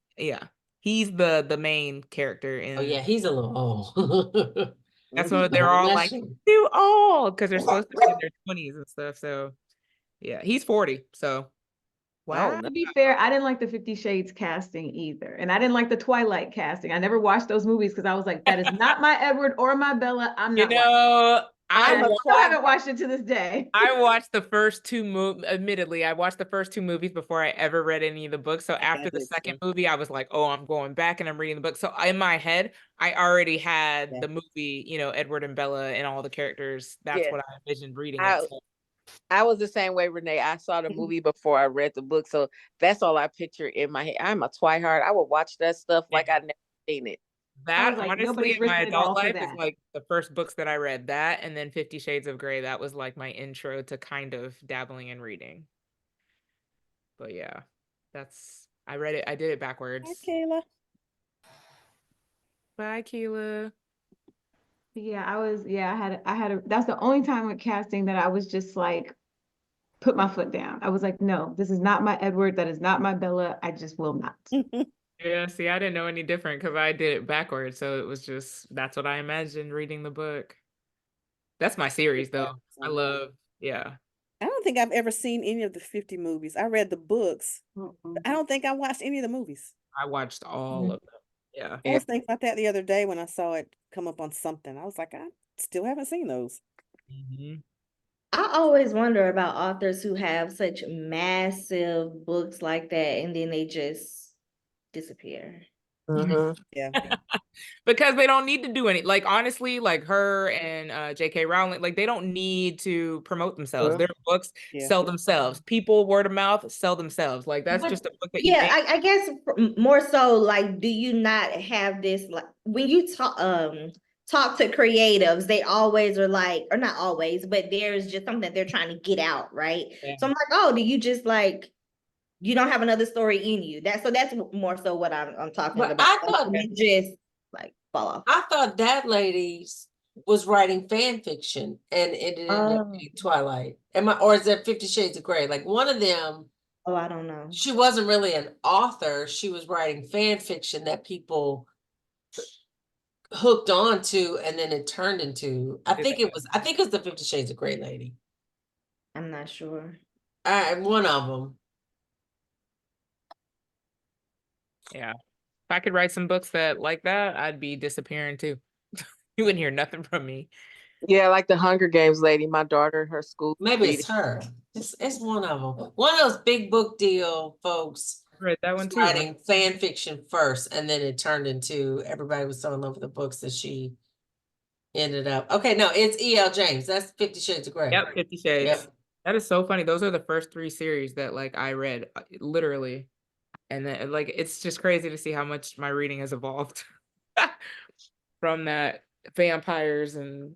A: he's the main character in.
E: Oh yeah, he's a little old.
A: That's what they're all like too old because they're supposed to be in their 20s and stuff. So yeah, he's 40. So wow.
L: To be fair, I didn't like the 50 Shades casting either. And I didn't like the Twilight casting. I never watched those movies because I was like, that is not my Edward or my Bella. I'm not watching. I still haven't watched it to this day.
A: I watched the first two movies. Admittedly, I watched the first two movies before I ever read any of the books. So after the second movie, I was like, "Oh, I'm going back and I'm reading the book." So in my head, I already had the movie, Edward and Bella and all the characters. That's what I envisioned reading.
D: I was the same way, Renee. I saw the movie before I read the book, so that's all I picture in my head. I'm a Twihard. I would watch that stuff like I'd never seen it.
A: That
L: like,
A: honestly, in my
L: risking it all
A: adult
L: for
A: life, is
L: that.
A: like the first books that I read. That and then 50 Shades of Grey. That was like my intro to kind of dabbling in reading. But yeah, I read it. I did it backwards.
D: Hi, Kayla.
A: Bye, Keela.
L: Yeah, I had that's the only time with casting that I was just like, put my foot down. I was like, no, this is not my Edward. That is not my Bella. I just will not.
A: Yeah, see, I didn't know any different because I did it backwards. So it was just, that's what I imagined reading the book. That's my series, though. I love, yeah.
D: I don't think I've ever seen any of the 50 movies. I read the books, but I don't think I watched any of the movies.
A: I watched all of them. Yeah.
D: I was thinking about that the other day when I saw it come up on something. I was like, I still haven't seen those.
A: Mhm.
B: I always wonder about authors who have such massive books like that and then they just disappear.
D: Yeah.
A: Because they don't need to do any, like, honestly, like her and J.K. Rowling, like, they don't need to promote themselves.
I: Sure.
A: Their books
D: Yeah.
A: sell themselves. People, word of mouth, sell themselves. Like, that's
B: But-
A: just a book that you
B: Yeah,
A: think.
B: I guess more so like, do you not have this, like, when you talk to creatives, they always are like, or not always, but there's just something that they're trying to get out, right?
A: Yeah.
B: So I'm like, oh, do you just like, you don't have another story in you? That's more so what I'm talking
E: But
B: about.
E: I thought-
B: You just like fall off.
E: I thought that lady was writing fan fiction and it ended up being Twilight. Or is that 50 Shades of Grey? Like one of them,
B: Oh, I don't know.
E: she wasn't really an author. She was writing fan fiction that people hooked on to, and then it turned into, I think it was the 50 Shades of Grey lady.
B: I'm not sure.
E: One of them.
A: Yeah. If I could write some books that like that, I'd be disappearing too. You wouldn't hear nothing from me.
I: Yeah, like the Hunger Games lady, my daughter, her school.
E: Maybe it's her. It's one of them. One of those big book deal folks.
A: Read that one too.
E: Writing fan fiction first, and then it turned into everybody was so in love with the books that she ended up. Okay, no, it's E.L. James. That's 50 Shades of Grey.
A: Yep, 50 Shades.
E: Yep.
A: That is so funny. Those are the first 3 series that like I read, literally. And then like it's just crazy to see how much my reading has evolved from that vampires and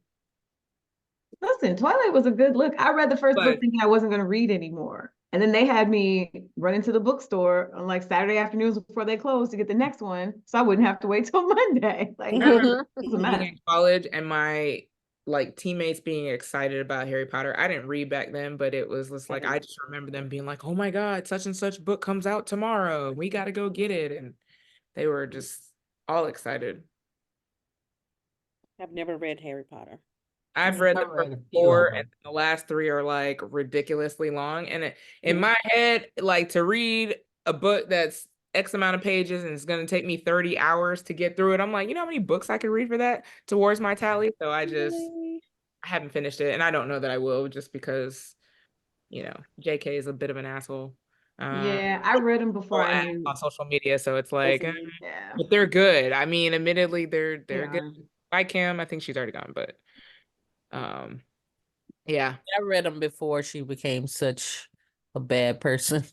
L: Listen, Twilight was a good look. I read the first book
A: But-
L: thinking I wasn't going to read anymore. And then they had me run into the bookstore on like Saturday afternoons before they closed to get the next one. So I wouldn't have to wait till Monday. Like,
A: I remember
L: it was a mess.
A: being in college and my like teammates being excited about Harry Potter. I didn't read back then, but it was just like I just remember them being like, "Oh my God, such and such book comes out tomorrow. We got to go get it." And they were just all excited.
D: I've never read Harry Potter.
A: I've read the
E: I've read
A: first
E: a few of
A: 4
E: them.
A: and the last 3 are like ridiculously long. And in my head, like to read a book that's X amount of pages and it's going to take me 30 hours to get through it. I'm like, you know how many books I could read for that towards my tally? So I haven't finished it. And I don't know that I will just because, you know, JK is a bit of an asshole.
L: Yeah, I read them before I knew.
A: On social media. So it's like,
L: Yeah.
A: but they're good. I mean, admittedly, they're
L: Yeah.
A: good. By Kim, I think she's already gone, but yeah.
N: I read them before she became such a bad person.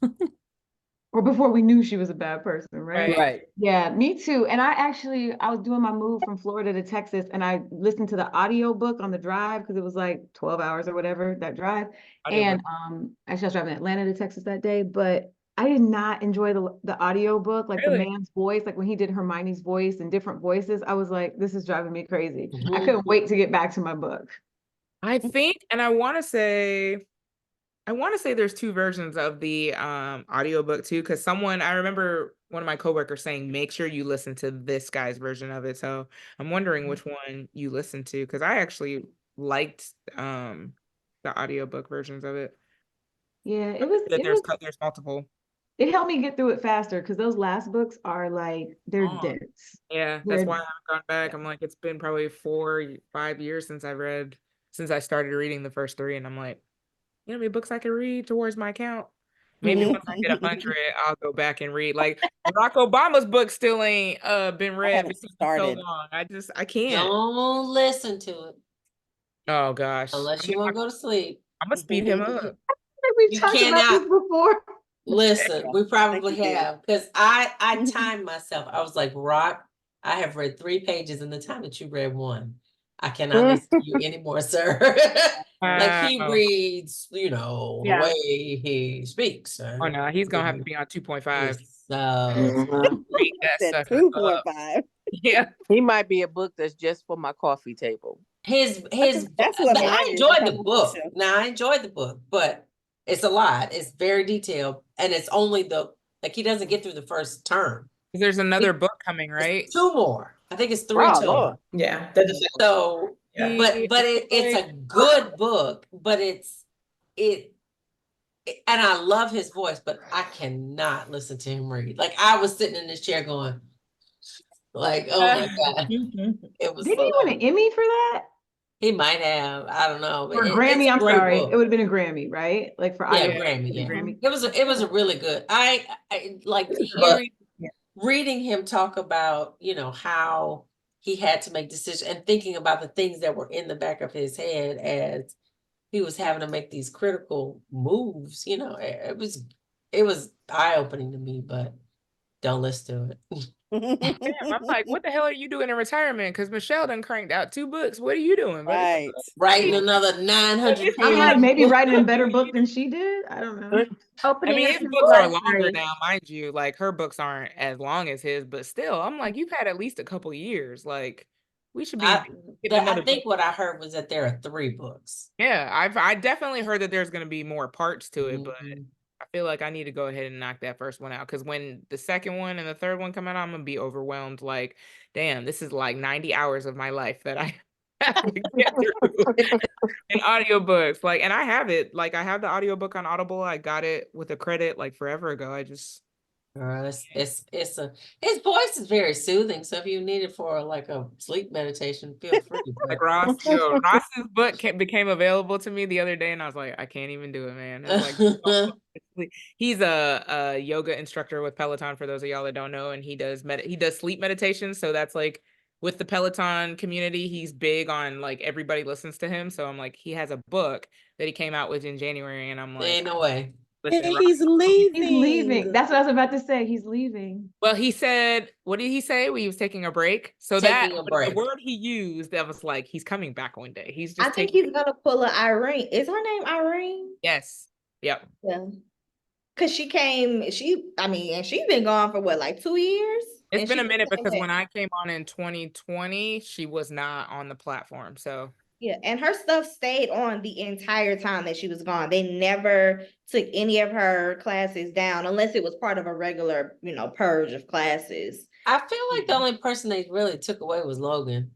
L: Or before we knew she was a bad person, right?
N: Right.
L: Yeah, me too. And I was doing my move from Florida to Texas and I listened to the audio book on the drive because it was like 12 hours or whatever, that drive. And actually I was driving Atlanta to Texas that day, but I did not enjoy the audio book, like
A: Really?
L: the man's voice, like when he did Hermione's voice and different voices. I was like, this is driving me crazy. I couldn't wait to get back to my book.
A: I think, and I want to say there's 2 versions of the audiobook too, because I remember one of my coworkers saying, make sure you listen to this guy's version of it. So I'm wondering which one you listen to, because I actually liked the audiobook versions of it.
L: Yeah,
A: There's multiple.
L: it helped me get through it faster because those last books are like, they're dense.
A: Yeah, that's why I haven't gone back. I'm like, it's been probably 4, 5 years since I started reading the first 3, and I'm like, you know how many books I can read towards my account? Maybe once I get 100, I'll go back and read. Like Barack Obama's book still ain't been read because it's so long. I can't.
E: Don't listen to it
A: Oh gosh.
E: unless you want to go to sleep.
A: I'm gonna speed him up.
L: We've
E: You
L: talked about
E: cannot-
L: this before.
E: Listen, we probably have, because I timed myself. I was like, Rock, I have read 3 pages in the time that you read 1. I cannot listen to you anymore, sir. Like he
A: Wow.
E: reads, the way he speaks.
A: Oh no, he's gonna have to be on 2.5.
E: So
A: Read that
D: Said
A: sucker up.
D: 2.5.
A: Yeah.
I: He might be a book that's just for my coffee table.
E: his
D: That's what
E: but I
D: mine is,
E: enjoyed
D: if
E: the
D: I'm
E: book.
D: sure.
E: Now I enjoyed the book, but It's a lot. It's very detailed, and it's only like he doesn't get through the first term.
A: There's another book coming, right?
E: 2 more. I think it's 3
G: Oh,
E: total.
G: Lord. Yeah. That's just
E: So,
G: Yeah.
E: but it's a good book, but it and I love his voice, but I cannot listen to him read. Like I was sitting in this chair going, like, oh my God. It was
L: Did he win an Emmy for that?
E: He might have. I don't know.
L: Or
E: But
L: Grammy,
E: it's a
L: I'm
E: great
L: sorry.
E: book.
L: It would have been a Grammy, right? Like for
E: Yeah,
L: audio.
E: Grammy. Yeah,
L: Grammy.
E: it was a really good. I like reading him talk about, you know, how he had to make decisions and thinking about the things that were in the back of his head as he was having to make these critical moves. You know, it was eye-opening to me, but don't listen to it.
A: Damn, I'm like, what the hell are you doing in retirement? Because Michelle done cranked out 2 books. What are you doing? Buddy?
E: Writing another 900
L: I'm like,
E: pages.
L: maybe writing a better book than she did. I don't know.
A: I
H: Opening
A: mean,
H: up
A: his
H: his
A: books are longer
H: library.
A: now, mind you. Like her books aren't as long as his, but still, I'm like, you've had at least a couple years. Like, we should be getting
E: I
A: another
E: think
A: book.
E: what I heard was that there are 3 books.
A: Yeah, I definitely heard that there's gonna be more parts to it, but
E: Mm-hmm.
A: I feel like I need to go ahead and knock that first one out because when the second one and the third one come out, I'm gonna be overwhelmed. Like, damn, this is like 90 hours of my life that I have to get through in audiobooks. Like, and I have it. Like, I have the audiobook on Audible. I got it with a credit like forever ago. I just
E: His voice is very soothing. So if you need it for like a sleep meditation, feel free.
A: like Ross's book became available to me the other day, and I was like, I can't even do it, man. It's like he's a yoga instructor with Peloton. For those of y'all that don't know, and he does sleep meditation. So that's like with the Peloton community, he's big on like everybody listens to him. So I'm like, he has a book that he came out with in January, and I'm like,
E: ain't no way.
A: Listen,
M: He's leaving.
L: He's leaving. That's what I was about to say. He's leaving.
A: Well, he said, what did he say? He was taking a break. So
E: Taking a break.
A: the word he used that was like, he's coming back one day. He's just
B: I think he's gonna pull a Irene. Is her name Irene?
A: Yes. Yep.
B: Yeah. Cause she's been gone for what, like 2 years?
A: It's
B: And
A: been a
B: she
A: minute
B: came
A: because
B: back.
A: when I came on in 2020, she was not on the platform. So
B: Yeah, and her stuff stayed on the entire time that she was gone. They never took any of her classes down unless it was part of a regular, purge of classes.
E: I feel like the only person they really took away was Logan.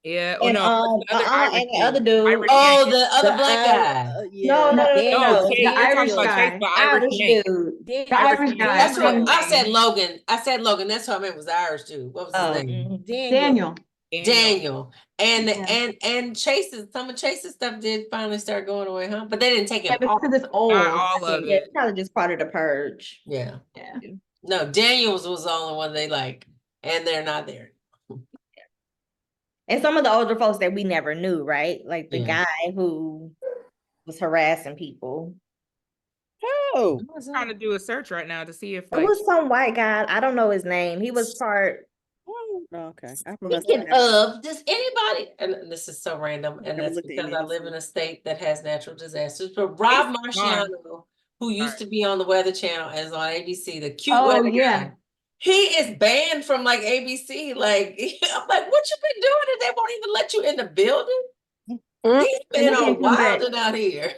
A: yeah.
B: And
A: the other Irish
B: and the other dude.
E: Oh, the other black guy.
B: No,
A: No,
B: no.
A: Chase, you're talking
L: Irish
A: about
L: guy.
A: Chase, the
B: Irish
A: Yank.
B: dude.
L: The Irish guy.
E: That's what
L: His
E: I said.
L: name.
E: Logan. I said Logan. That's what I meant was the Irish dude. What was his name?
L: Daniel.
E: Daniel. And
L: Yeah.
E: and some of Chase's stuff did finally start going away, huh? But they didn't take
L: Yeah,
E: it off.
L: because it's old.
A: Not all of
B: Yeah,
A: it.
B: it's probably just part of the purge.
E: Yeah.
L: Yeah.
E: No, Daniels was the only one they like, and they're not there.
B: And some of the older folks that we never knew, right? Like the
E: Yeah.
B: guy who was harassing people.
M: Oh,
A: I'm trying to do a search right now to see if
B: It
A: like
B: was some white guy. I don't know his name. He was part.
M: okay.
E: Speaking of, does anybody, and this is so random, and
M: Never
E: that's
M: looked at
E: because
M: any
E: I
M: of
E: live
M: this
E: in a state that has natural disasters, but Rob
A: It's gone.
E: Marciano, who used to be on the Weather Channel and is on ABC, the cute
L: Oh,
E: weather
L: yeah.
E: guy, he is banned from like ABC. Like, I'm like, what you been doing? And they won't even let you in the building? He's been
L: And he
E: on
L: can't come back.
E: Wilder out here.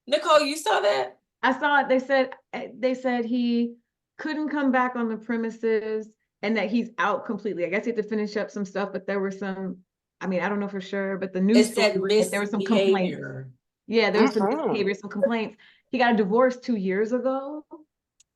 E: Nicole, you saw that?
L: I saw it. They said he couldn't come back on the premises and that he's out completely. I guess he had to finish up some stuff, but there were some, I don't know for sure, but the news
E: It said
L: story was that there were some complaints.
E: misbehavior.
L: Yeah, there was some misbehavior, some complaints. He got a divorce 2 years ago.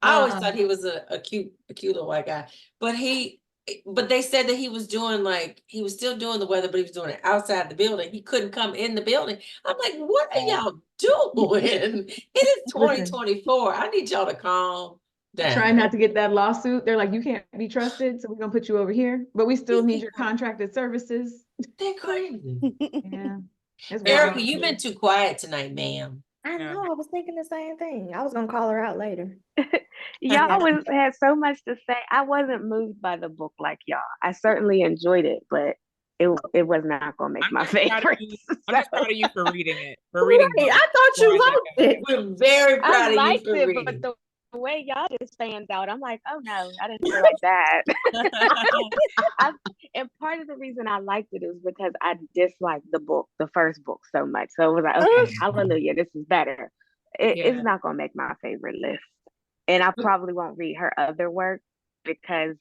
E: I always thought he was a cute little white guy, but they said that he was still doing the weather, but he was doing it outside the building. He couldn't come in the building. I'm like, what are y'all doing? It is 2024. I need y'all to calm down.
L: Trying not to get that lawsuit. They're like, you can't be trusted, so we're gonna put you over here, but we still need your contracted services.
E: They're crazy.
L: Yeah. It's
E: Erica,
L: wild.
E: you've been too quiet tonight, ma'am.
B: I know. I was thinking the same thing. I was gonna call her out later.
O: Y'all had so much to say. I wasn't moved by the book like y'all. I certainly enjoyed it, but it was not gonna make my favorite.
A: I'm just proud of you for reading it. For reading
B: Right,
A: both.
B: I thought you liked it.
E: We're very proud
O: I
E: of you
O: liked
E: for
O: it,
E: reading.
O: but the way y'all just stands out, I'm like, oh no, I didn't feel like that. And part of the reason I liked it is because I disliked the first book so much. So it was like, okay, hallelujah, this is better. it's
A: Yeah.
O: not gonna make my favorite list. And I probably won't read her other work because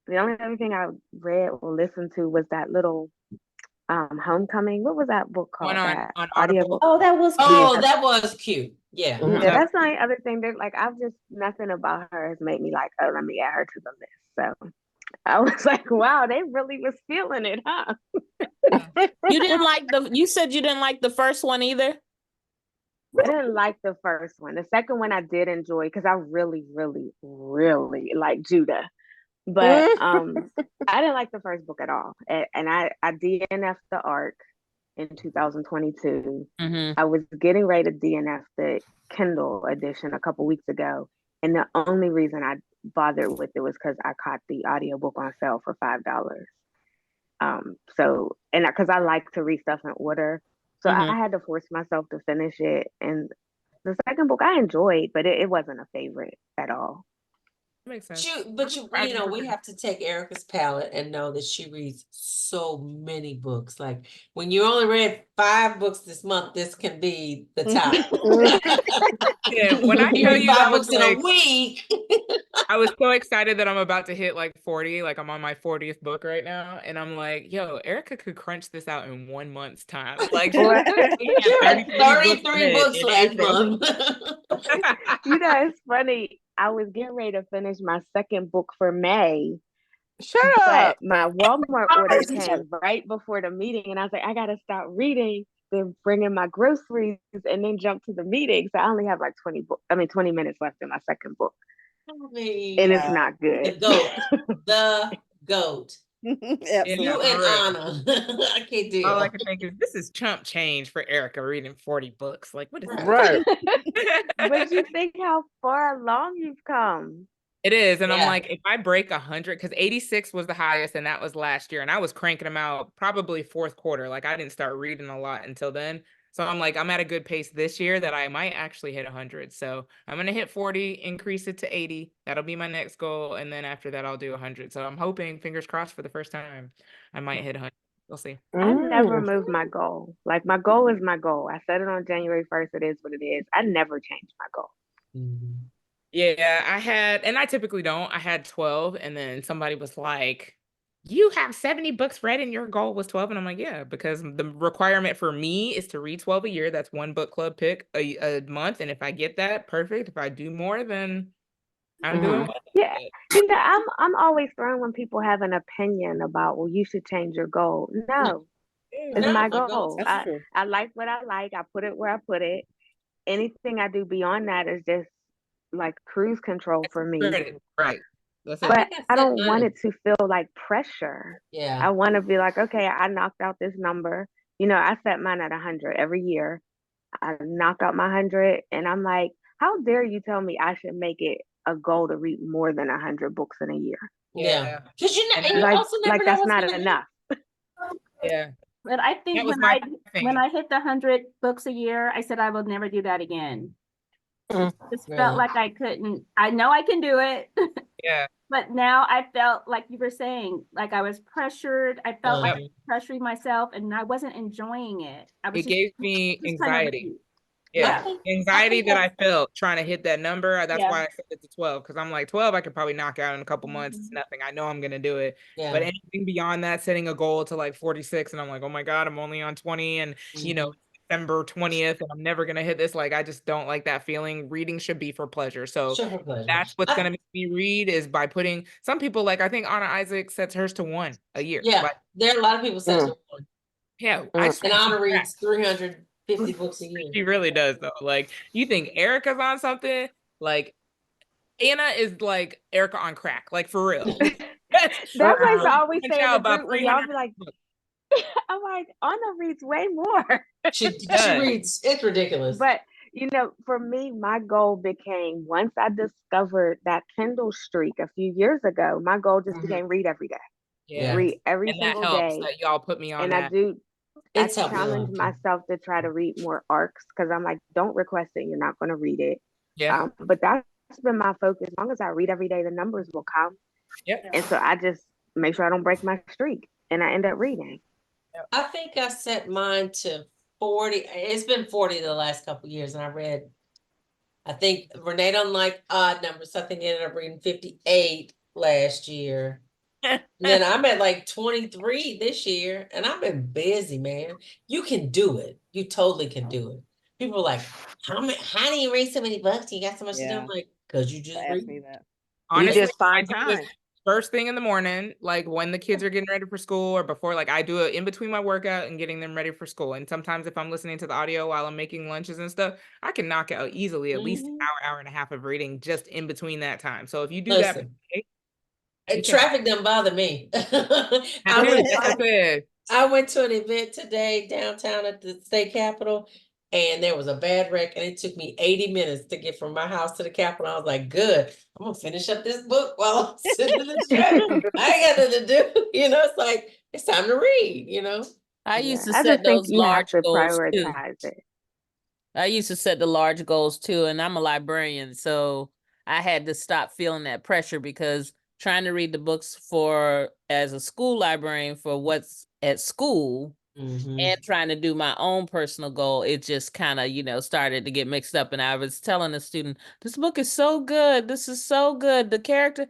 O: the only other thing I read or listened to was that little Homecoming. What was that book
A: One
O: called? That
A: on
O: audiobook?
B: Oh, that was
E: Oh,
B: cute.
E: that was cute. Yeah.
O: Yeah, that's the only other thing. There's like I've just nothing about her has made me like, oh, let me add her to the list. So I was like, wow, they really was feeling it, huh?
N: You said you didn't like the first one either?
O: I didn't like the first one. The second one I did enjoy because I really, really, really like Judah. But I didn't like the first book at all. And I DNF'd the ARC in 2022. I was getting ready to DNF the Kindle edition a couple weeks ago. And the only reason I bothered with it was because I caught the audiobook on sale for $5. So, and because I like to read stuff in order. So I had to force myself to finish it. And the second book I enjoyed, but it wasn't a favorite at all.
A: Makes sense.
E: But you know, we have to take Erica's palette and know that she reads so many books. Like when you only read 5 books this month, this can be the top.
A: Yeah, when I
E: You
A: tell
E: read
A: you
E: 5
A: I was
E: books in a
A: like,
E: week.
A: I was so excited that I'm about to hit like 40, like I'm on my 40th book right now, and I'm like, yo, Erica could crunch this out in 1 month's time. Like,
E: She read 33 books
A: in
E: last
A: April.
E: month.
O: You know, it's funny. I was getting ready to finish my second book for May.
I: Shut up.
O: But my Walmart order came right before the meeting, and I was like, I gotta stop reading, then bring in my groceries, and then jump to the meeting. So I only have like 20 minutes left in my second book. And it's not good.
E: The goat.
A: Yeah,
E: You
A: for
E: and
A: real.
E: Anna. I can't deal.
A: All I can think is this is chump change for Erica reading 40 books. Like, what is that?
I: Right.
O: But you think how far along you've come.
A: It is. And I'm
E: Yeah.
A: like, if I break 100, because 86 was the highest, and that was last year. And I was cranking them out probably fourth quarter. Like, I didn't start reading a lot until then. So I'm like, I'm at a good pace this year that I might actually hit 100. So I'm going to hit 40, increase it to 80. That'll be my next goal. And then after that, I'll do 100. So I'm hoping, fingers crossed, for the first time, I might hit 100. We'll see.
O: I never moved my goal. Like my goal is my goal. I set it on January 1st. It is what it is. I never change my goal.
A: Yeah, I had, and I typically don't. I had 12, and then somebody was like, you have 70 books read and your goal was 12. And I'm like, yeah, because the requirement for me is to read 12 a year. That's one book club pick a month. And if I get that, perfect. If I do more, then I'm doing well.
O: Yeah. You know, I'm always thrown when people have an opinion about, well, you should change your goal. No, it's my goal. I like what I like. I put it where I put it. Anything I do beyond that is just like cruise control for me.
A: Right.
O: But I don't want it to feel like pressure.
E: Yeah.
O: I want to be like, okay, I knocked out this number. You know, I set mine at 100 every year. I knocked out my 100, and I'm like, how dare you tell me I should make it a goal to read more than 100 books in a year?
E: Yeah. Because you know,
O: like that's not enough.
A: Yeah.
H: But I think
A: That was
H: when
A: my
H: when I hit the 100 books a year, I said I will never do that again. Just felt like I couldn't. I know I can do it.
A: Yeah.
H: But now I felt like you were saying, like I was pressured. I felt like I was pressuring myself, and I wasn't enjoying it.
A: It gave me
H: just trying to
A: anxiety.
H: read.
A: Yeah. Anxiety that I felt trying to hit that number. That's
H: Yeah.
A: why I set it to 12. Because I'm like, 12, I could probably knock out in a couple months. It's nothing. I know I'm gonna do it.
E: Yeah.
A: But anything beyond that, setting a goal to like 46, and I'm like, oh my God, I'm only on 20, and you know, December 20th, and I'm never gonna hit this. Like, I just don't like that feeling. Reading should be for pleasure. So that's what's gonna make me read is by putting some people, like I think Anna Isaac sets hers to 1 a year.
E: Yeah,
A: Like,
E: there are a lot of people set to 1.
A: yeah,
E: And Anna reads 350 books a year.
A: She really does though. Like, you think Erica's on something? Like, Anna is like Erica on crack. Like, for real.
O: That's like I always say in the
A: about
O: group when y'all
A: 300
O: be like, I'm like, Anna reads way more.
E: She reads, it's ridiculous.
O: But you know, for me, my goal became once I discovered that Kindle streak a few years ago, my goal just became read every day.
A: Yeah.
O: Read every
A: And that
O: single
A: helps
O: day.
A: that y'all put me on
O: And
A: that.
O: I do.
E: It's
O: I
E: helped me a lot,
O: challenge
E: too.
O: myself to try to read more arcs because I'm like, don't request it. You're not going to read it.
A: Yeah.
O: But that's been my focus. As long as I read every day, the numbers will come.
A: Yep.
O: And so I just make sure I don't break my streak, and I end up reading.
E: I think I set mine to 40. It's been 40 the last couple of years, and I read I think Renee don't like odd numbers, so I think I ended up reading 58 last year. And then I'm at like 23 this year, and I've been busy, man. You can do it. You totally can do it. People are like, how do you read so many books? You got so much to do.
D: Yeah.
E: I'm like, because you just
D: Ask
E: read.
D: me that.
I: You
A: Honestly,
I: just
A: I
I: find
A: do this
I: time.
A: first thing in the morning, like when the kids are getting ready for school or before, like I do it in between my workout and getting them ready for school. And sometimes if I'm listening to the audio while I'm making lunches and stuff, I can knock out easily at least an hour and a half of reading just in between that time. So if you do that,
E: Listen,
A: you can-
E: traffic doesn't bother me. I went to an event today downtown at the state capitol, and there was a bad wreck, and it took me 80 minutes to get from my house to the capitol. I was like, good, I'm gonna finish up this book while I'm sitting in the traffic. I ain't got nothing to do. It's like, it's time to read,
N: I used to
O: I
N: set
O: just think
N: those
O: you have
N: large
O: to
N: goals too.
O: prioritize it.
N: I used to set the large goals too, and I'm a librarian, so I had to stop feeling that pressure because trying to read the books as a school librarian for what's at school and trying to do my own personal goal, it just kind of, started to get mixed up. And I was telling a student, this book is so good. This is so good. The character,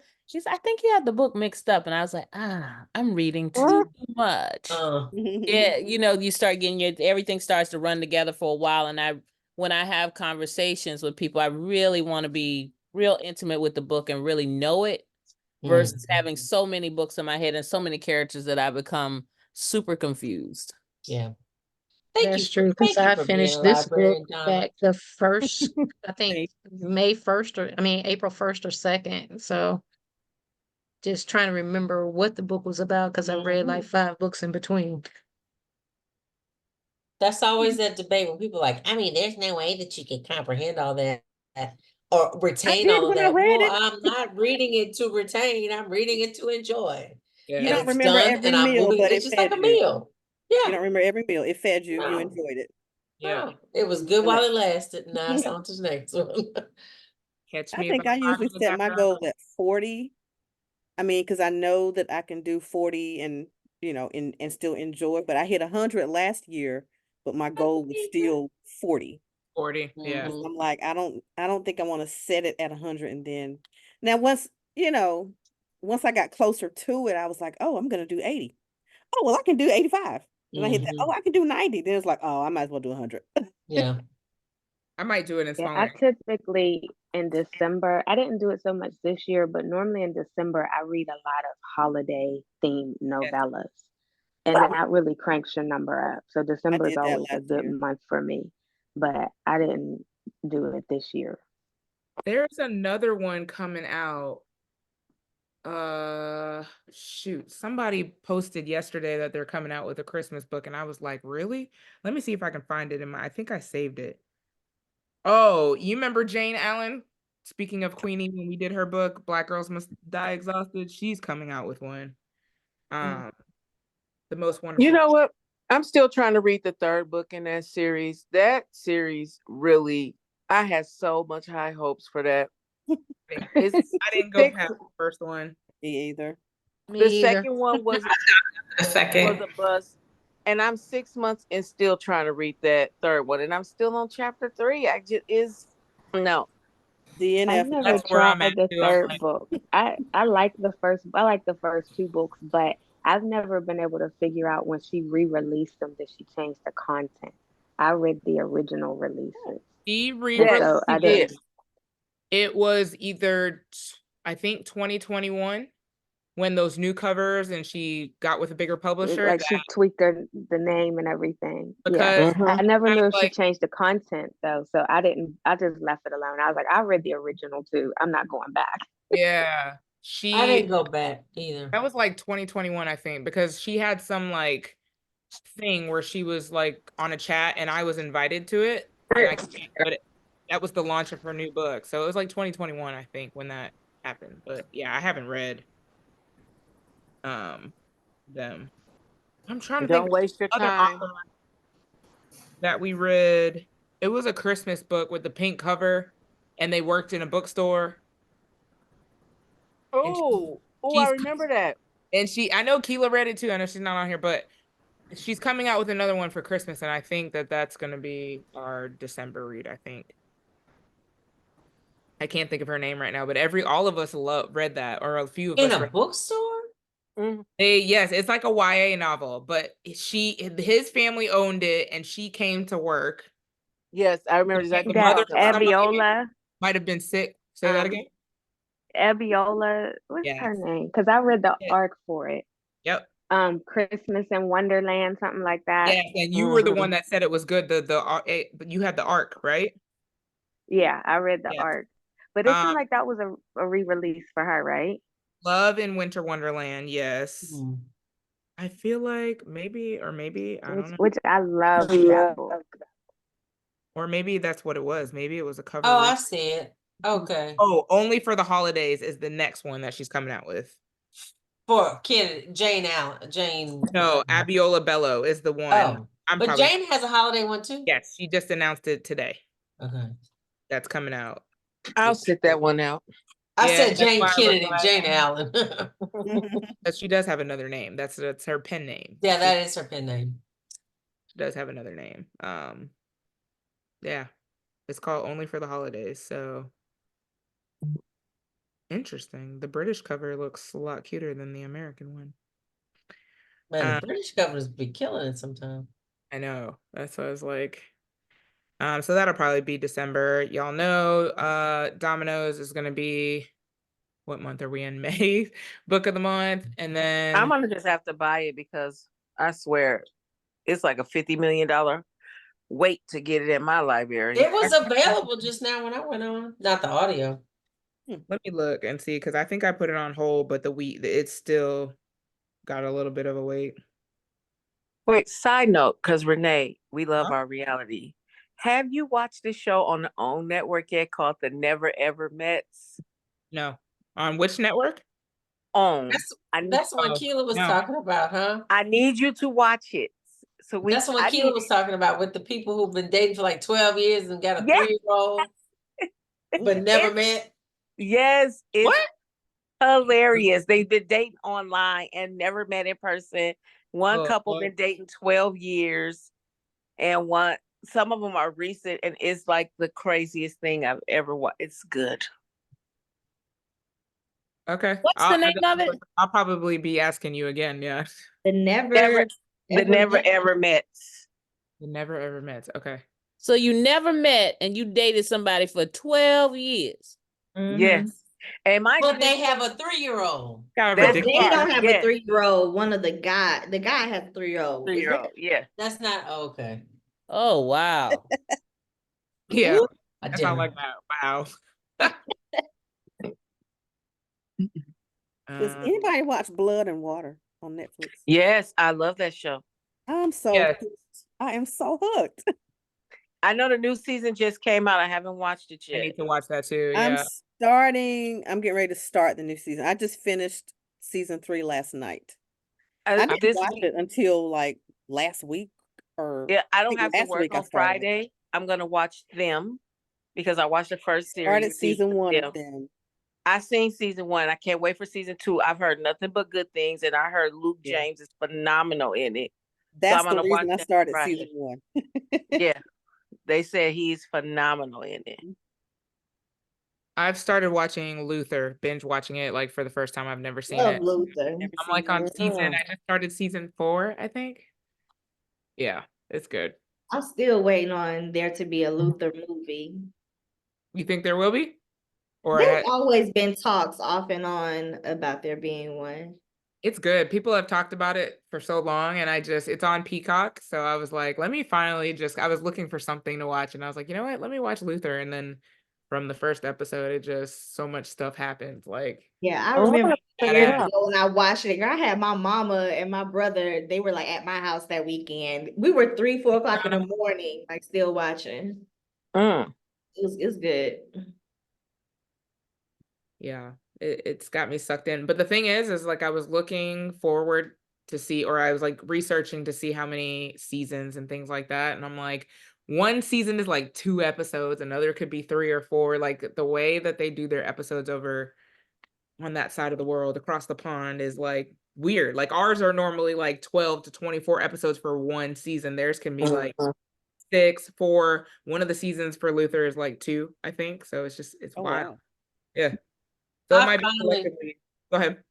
N: I think you have the book mixed up. And I was like, I'm reading too much. Yeah, you start getting everything starts to run together for a while. And when I have conversations with people, I really want to be real intimate with the book and really know it versus having so many books in my head and so many characters that I become super confused.
E: Yeah.
C: That's true, because I finished this book back the first, I think April 1st or 2nd. So just trying to remember what the book was about because I read like 5 books in between.
E: That's always that debate when people are like, there's no way that you can comprehend all that or retain all of that. Well, I'm not reading it to retain. I'm reading it to enjoy.
A: Yeah.
D: You
E: And
D: don't
E: it's
D: remember
E: done,
D: every
E: and I'm
D: meal,
E: moving.
D: but
E: It's
D: it
E: just like
D: fed
E: a
D: you.
E: meal.
D: You
E: Yeah.
D: don't remember every meal. It fed you. You
E: No.
D: enjoyed it.
E: Yeah. It was good while it lasted. Now it's on to the next one.
A: Catch
D: I
A: me
D: think
A: about
D: I
A: 5
D: usually
A: minutes
D: set my
A: after
D: goal at 40. Because I know that I can do 40 and, and still enjoy it. But I hit 100 last year, but my goal was still 40.
A: 40. Yeah.
D: I'm like, I don't think I want to set it at 100. And then now once I got closer to it, I was like, oh, I'm going to do 80. Oh, well, I can do 85. And I hit that, oh, I can do 90. Then it's like, oh, I might as well do 100.
E: Yeah.
A: I might do it in
O: Yeah,
A: smaller.
O: I typically in December, I didn't do it so much this year, but normally in December, I read a lot of holiday themed novellas. And that really cranks your number up. So December is
D: did that
O: always a
D: last
O: good
D: year.
O: month for me, but I didn't do it this year.
A: There's another one coming out. Shoot, somebody posted yesterday that they're coming out with a Christmas book, and I was like, really? Let me see if I can find it I think I saved it. Oh, you remember Jane Allen? Speaking of Queenie, when we did her book, Black Girls Must Die Exhausted, she's coming out with one. The Most Wonderful.
I: You know what? I'm still trying to read the 3rd book in that series. That series really, I had so much high hopes for that.
A: I didn't go past the first one.
D: Me either.
I: The second one was
G: second.
I: was a bust. And I'm 6 months and still trying to read that 3rd one. And I'm still on chapter 3. No.
O: I never tried the 3rd book. I like the first 2 books, but I've never been able to figure out when she re-released them, did she change the content? I read the original releases.
A: She re-released
O: So I didn't.
A: It was either, I think 2021 when those new covers and she got with a bigger publisher.
O: Like she tweaked the name and everything.
A: Because
O: I never knew if she changed the content though. So I just left it alone. I was like, I read the original too. I'm not going back.
A: Yeah.
E: I didn't go back either.
A: That was like 2021, I think, because she had some like thing where she was like on a chat and I was invited to it. But that was the launch of her new book. So it was like 2021, I think, when that happened. But yeah, I haven't read them. I'm trying to
I: Don't
A: think
I: waste your
A: other
I: time.
A: author that we read. It was a Christmas book with the pink cover and they worked in a bookstore.
I: Oh, I remember that.
A: And I know Keela read it too. I know she's not on here, but she's coming out with another one for Christmas. And I think that's going to be our December read, I think. I can't think of her name right now, but all of us read that, or a few of
E: In
A: us
E: a
A: read.
E: bookstore?
A: Yes, it's like a YA novel, but his family owned it, and she came to work.
I: Yes, I remember exactly.
A: The mother, somebody
O: Abiola.
A: might have been sick. Say that again.
O: Abiola, what's
A: Yes.
O: her name? Because I read the arc for it.
A: Yep.
O: Christmas in Wonderland, something like that.
A: Yes, and you were the one that said it was good. But you had the arc, right?
O: Yeah, I read the
A: Yes.
O: arc, but it seemed like that was a re-release for her, right?
A: Love in Winter Wonderland. Yes. I feel like maybe I don't know.
O: Which I love that book.
A: Or maybe that's what it was. Maybe it was a cover.
E: Oh, I see it. Okay.
A: Oh, Only for the Holidays is the next one that she's coming out with.
E: For Jane Allen.
A: No, Abiola Bello is the one.
E: Oh, but Jane has a holiday one too?
A: Yes, she just announced it today.
E: Okay.
A: That's coming out.
I: I'll sit that one out.
E: I said
A: that's
E: Jane
A: why I was
E: Kennedy,
A: like-
E: Jane Allen.
A: But she does have another name. That's her pen name.
E: Yeah, that is her pen name.
A: She does have another name. Yeah. It's called Only for the Holidays. So interesting. The British cover looks a lot cuter than the American one.
E: Man, the British covers be killing it sometimes.
A: I know. That's what I was like. So that'll probably be December. Y'all know Dominoes is gonna be, what month are we in? May? Book of the month. And then
I: I'm gonna just have to buy it because I swear it's like a $50 million wait to get it in my library.
E: It was available just now when I went on. Not the audio.
A: Let me look and see, because I think I put it on hold, but it's still got a little bit of a wait.
I: Wait, side note, because Renee, we love our reality. Have you watched this show on the OWN network yet called The Never Ever Mets?
A: No. On which network?
I: OWN.
E: That's what Keela was talking about, huh?
I: I need you to watch it.
E: That's what Keela was talking about with the people who've been dating for like 12 years and got a 3-year-old, but never met.
I: Yes, it's hilarious. They've been dating online and never met in person. One couple been dating 12 years, and some of them are recent, and it's like the craziest thing I've ever watched. It's good.
A: Okay.
N: What's the name of it?
A: I'll probably be asking you again. Yeah.
I: The Never Ever Mets.
A: The Never Ever Mets. Okay.
N: So you never met and you dated somebody for 12 years.
I: Yes. And
E: but they have a 3-year-old.
B: They don't have a 3-year-old. One of the guy has a 3-year-old.
I: 3-year-old, yeah.
E: That's not okay.
N: Oh wow.
A: Yeah.
E: I
A: That's not like that. Wow.
D: Does anybody watch Blood and Water on Netflix?
I: Yes, I love that show.
D: I am so hooked.
I: I know the new season just came out. I haven't watched it yet.
A: I need to watch that too.
D: I'm
A: Yeah.
D: I'm getting ready to start the new season. I just finished season 3 last night. I didn't
I: this
D: watch
I: week-
D: it until like last week or
I: I don't
D: think
I: have to
D: last
I: work
D: week I
I: on
D: started it.
I: Friday. I'm gonna watch them because I watched the first series.
D: Started season 1
I: of
D: of them.
I: I seen season 1. I can't wait for season 2. I've heard nothing but good things, and I heard Luke James is phenomenal in it.
D: That's
I: I'm
D: the
I: gonna watch
D: reason I
I: that
D: started
I: Friday.
D: season 1.
I: Yeah, they said he's phenomenal in it.
A: I've started watching Luther, binge watching it like for the first time. I've never seen
B: Love
A: it.
B: Luther.
A: I'm like on I just started season 4, I think. Yeah, it's good.
B: I'm still waiting on there to be a Luther movie.
A: You think there will be? Or
B: There's always been talks off and on about there being one.
A: it's good. People have talked about it for so long, and it's on Peacock. So I was like, let me finally I was looking for something to watch, and I was like, you know what? Let me watch Luther. And then from the first episode, it just so much stuff happened. Like,
B: Yeah, I remember years ago when I watched it. Girl, I had my mama and my brother, they were like at my house that weekend. We were 3-4 o'clock in the morning, like still watching. It was good.
A: yeah, it's got me sucked in. But the thing is like I was looking forward to see, or I was like researching to see how many seasons and things like that. And I'm like, one season is like 2 episodes, another could be 3 or 4. Like the way that they do their episodes over on that side of the world across the pond is like weird. Like ours are normally like 12 to 24 episodes for one season. Theirs can be like 6 for one of the seasons for Luther is like 2, I think. So it's
M: Oh,
A: wild.
M: wow.
A: Yeah. So it
E: I
A: might be
E: finally-
A: collectively. Go ahead.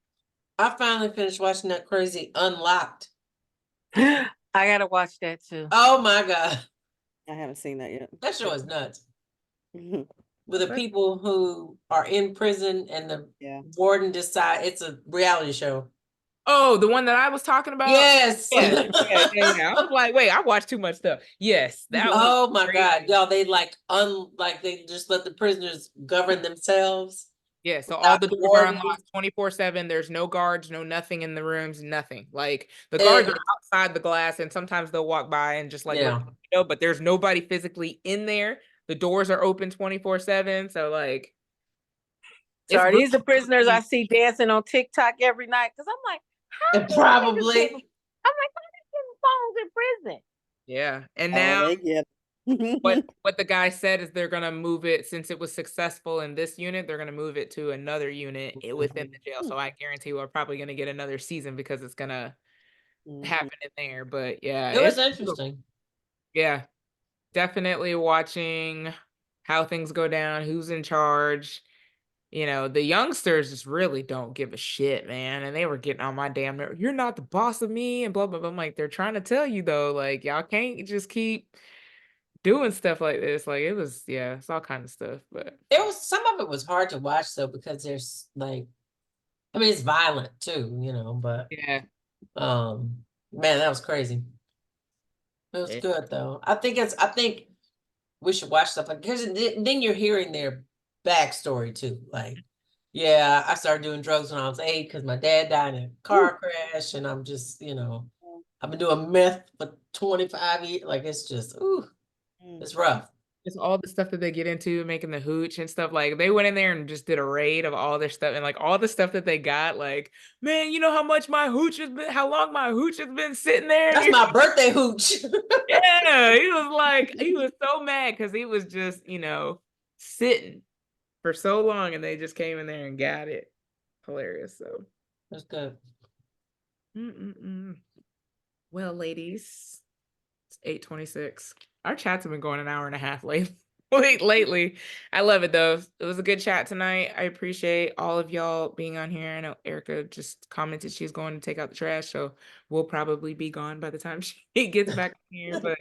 E: I finally finished watching that crazy Unlocked.
I: I gotta watch that too.
E: Oh my God.
D: I haven't seen that yet.
E: That show is nuts.
D: Mhm.
E: With the people who are in prison and the
D: Yeah.
E: warden decide it's a reality show.
A: Oh, the one that I was talking about?
E: Yes.
A: Yeah. I was like, wait, I watched too much stuff. Yes. That was
E: Oh my
A: crazy.
E: God. Y'all, they like they just let the prisoners govern themselves.
A: Yeah, so all the doors are
E: Wardens.
A: unlocked 24/7. There's no guards, no nothing in the rooms, nothing. Like the
E: And-
A: guards are outside the glass, and sometimes they'll walk by and just like look
E: Yeah.
A: out the window, but there's nobody physically in there. The doors are open 24/7. So like,
I: So
A: it's
I: are these the
A: really
I: prisoners I
A: crazy.
I: see dancing on TikTok every night? Because I'm like, how
E: And
I: these niggas
E: probably.
I: getting- I'm like, how they getting phones in prison?
A: Yeah, and
D: Oh,
A: now
D: they get
A: what the guy said is they're gonna move it since it was successful in this unit. They're gonna move it to another unit within the jail. So I guarantee we're probably gonna get another season because it's gonna happen in there. But yeah,
E: It was
A: it's
E: interesting.
A: yeah, definitely watching how things go down, who's in charge. You know, the youngsters just really don't give a shit, man. And they were getting on my damn nerve. You're not the boss of me, and blah blah blah. I'm like, they're trying to tell you though, like y'all can't just keep doing stuff like this. Like it was, yeah, it's all kind of stuff. But
E: It was some of it was hard to watch though, because there's like, I mean, it's violent too, but
A: yeah,
E: man, that was crazy. It was
A: Yeah.
E: good though. I think we should watch stuff like, because then you're hearing their backstory too. Like, yeah, I started doing drugs when I was 8 because my dad died in a car crash, and I'm just, I've been doing meth for 25 years. Like, it's just, it's rough.
A: just all the stuff that they get into, making the hooch and stuff. Like they went in there and just did a raid of all their stuff, and like all the stuff that they got. Like, man, you know how long my hooch has been sitting there.
E: That's my birthday hooch.
A: Yeah, he was so mad because he was just, sitting for so long, and they just came in there and got it. Hilarious. So
E: That's good.
A: Well, ladies, it's 8:26. Our chats have been going an hour and a half lately. I love it though. It was a good chat tonight. I appreciate all of y'all being on here. I know Erica just commented she's going to take out the trash, so we'll probably be gone by the time she gets back here. But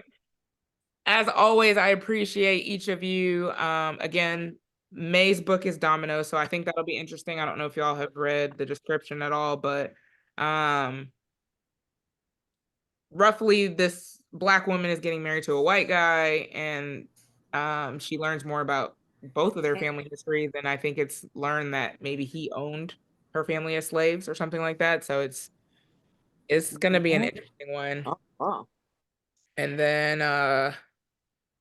A: as always, I appreciate each of you. Again, May's book is Domino, so I think that'll be interesting. I don't know if y'all have read the description at all, but roughly this Black woman is getting married to a white guy, and she learns more about both of their family histories, and I think it's learned that maybe he owned her family as slaves or something like that. So it's gonna be an interesting one.
I: Oh.
A: And then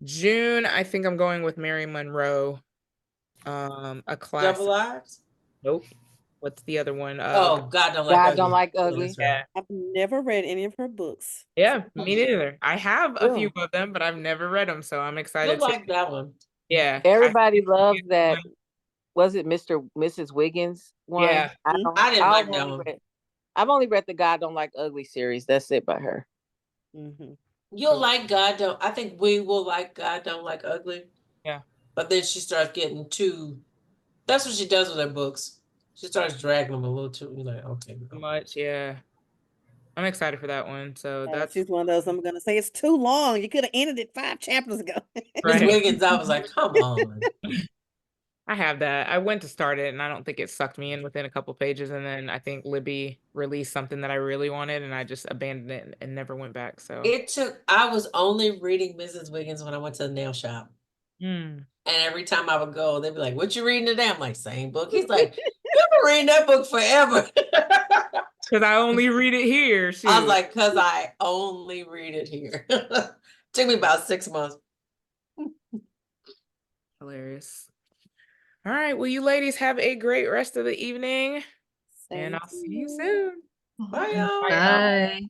A: June, I think I'm going with Mary Monroe. A class.
E: Double Lives?
A: Nope. What's the other one?
E: Oh, God don't like
I: God
E: ugly.
I: don't like ugly.
E: That's right.
A: Yeah.
D: I've never read any of her books.
A: Yeah, me neither. I have a few
I: Ooh.
A: of them, but I've never read them, so I'm excited
E: You'll
A: to.
E: like that one.
A: Yeah.
I: Everybody loves that. Was it Mrs. Wiggins one?
A: Yeah.
E: I didn't like that one.
I: I've only read the God Don't Like Ugly series. That's it by her.
E: You'll like God Don't. I think we will like God Don't Like Ugly.
A: Yeah.
E: But then she starts getting too. That's what she does with her books. She starts dragging them a little too. You're like, okay.
A: Too much, yeah. I'm excited for that one. So that's
D: She's one of those I'm gonna say it's too long. You could have ended it 5 chapters ago.
E: Miss Wiggins, I was like, come on.
A: I have that. I went to start it, and I don't think it sucked me in within a couple pages. And then I think Libby released something that I really wanted, and I just abandoned it and never went back. So
E: I was only reading Mrs. Wiggins when I went to the nail shop. And every time I would go, they'd be like, what you reading today? I'm like, same book. He's like, you've been reading that book forever.
A: Because I only read it here.
E: I was
A: shoot.
E: like, because I only read it here. Took me about 6 months.
A: Hilarious. All right. Well, you ladies have a great rest of the evening. And I'll see you soon.
E: Bye, y'all.
C: Bye.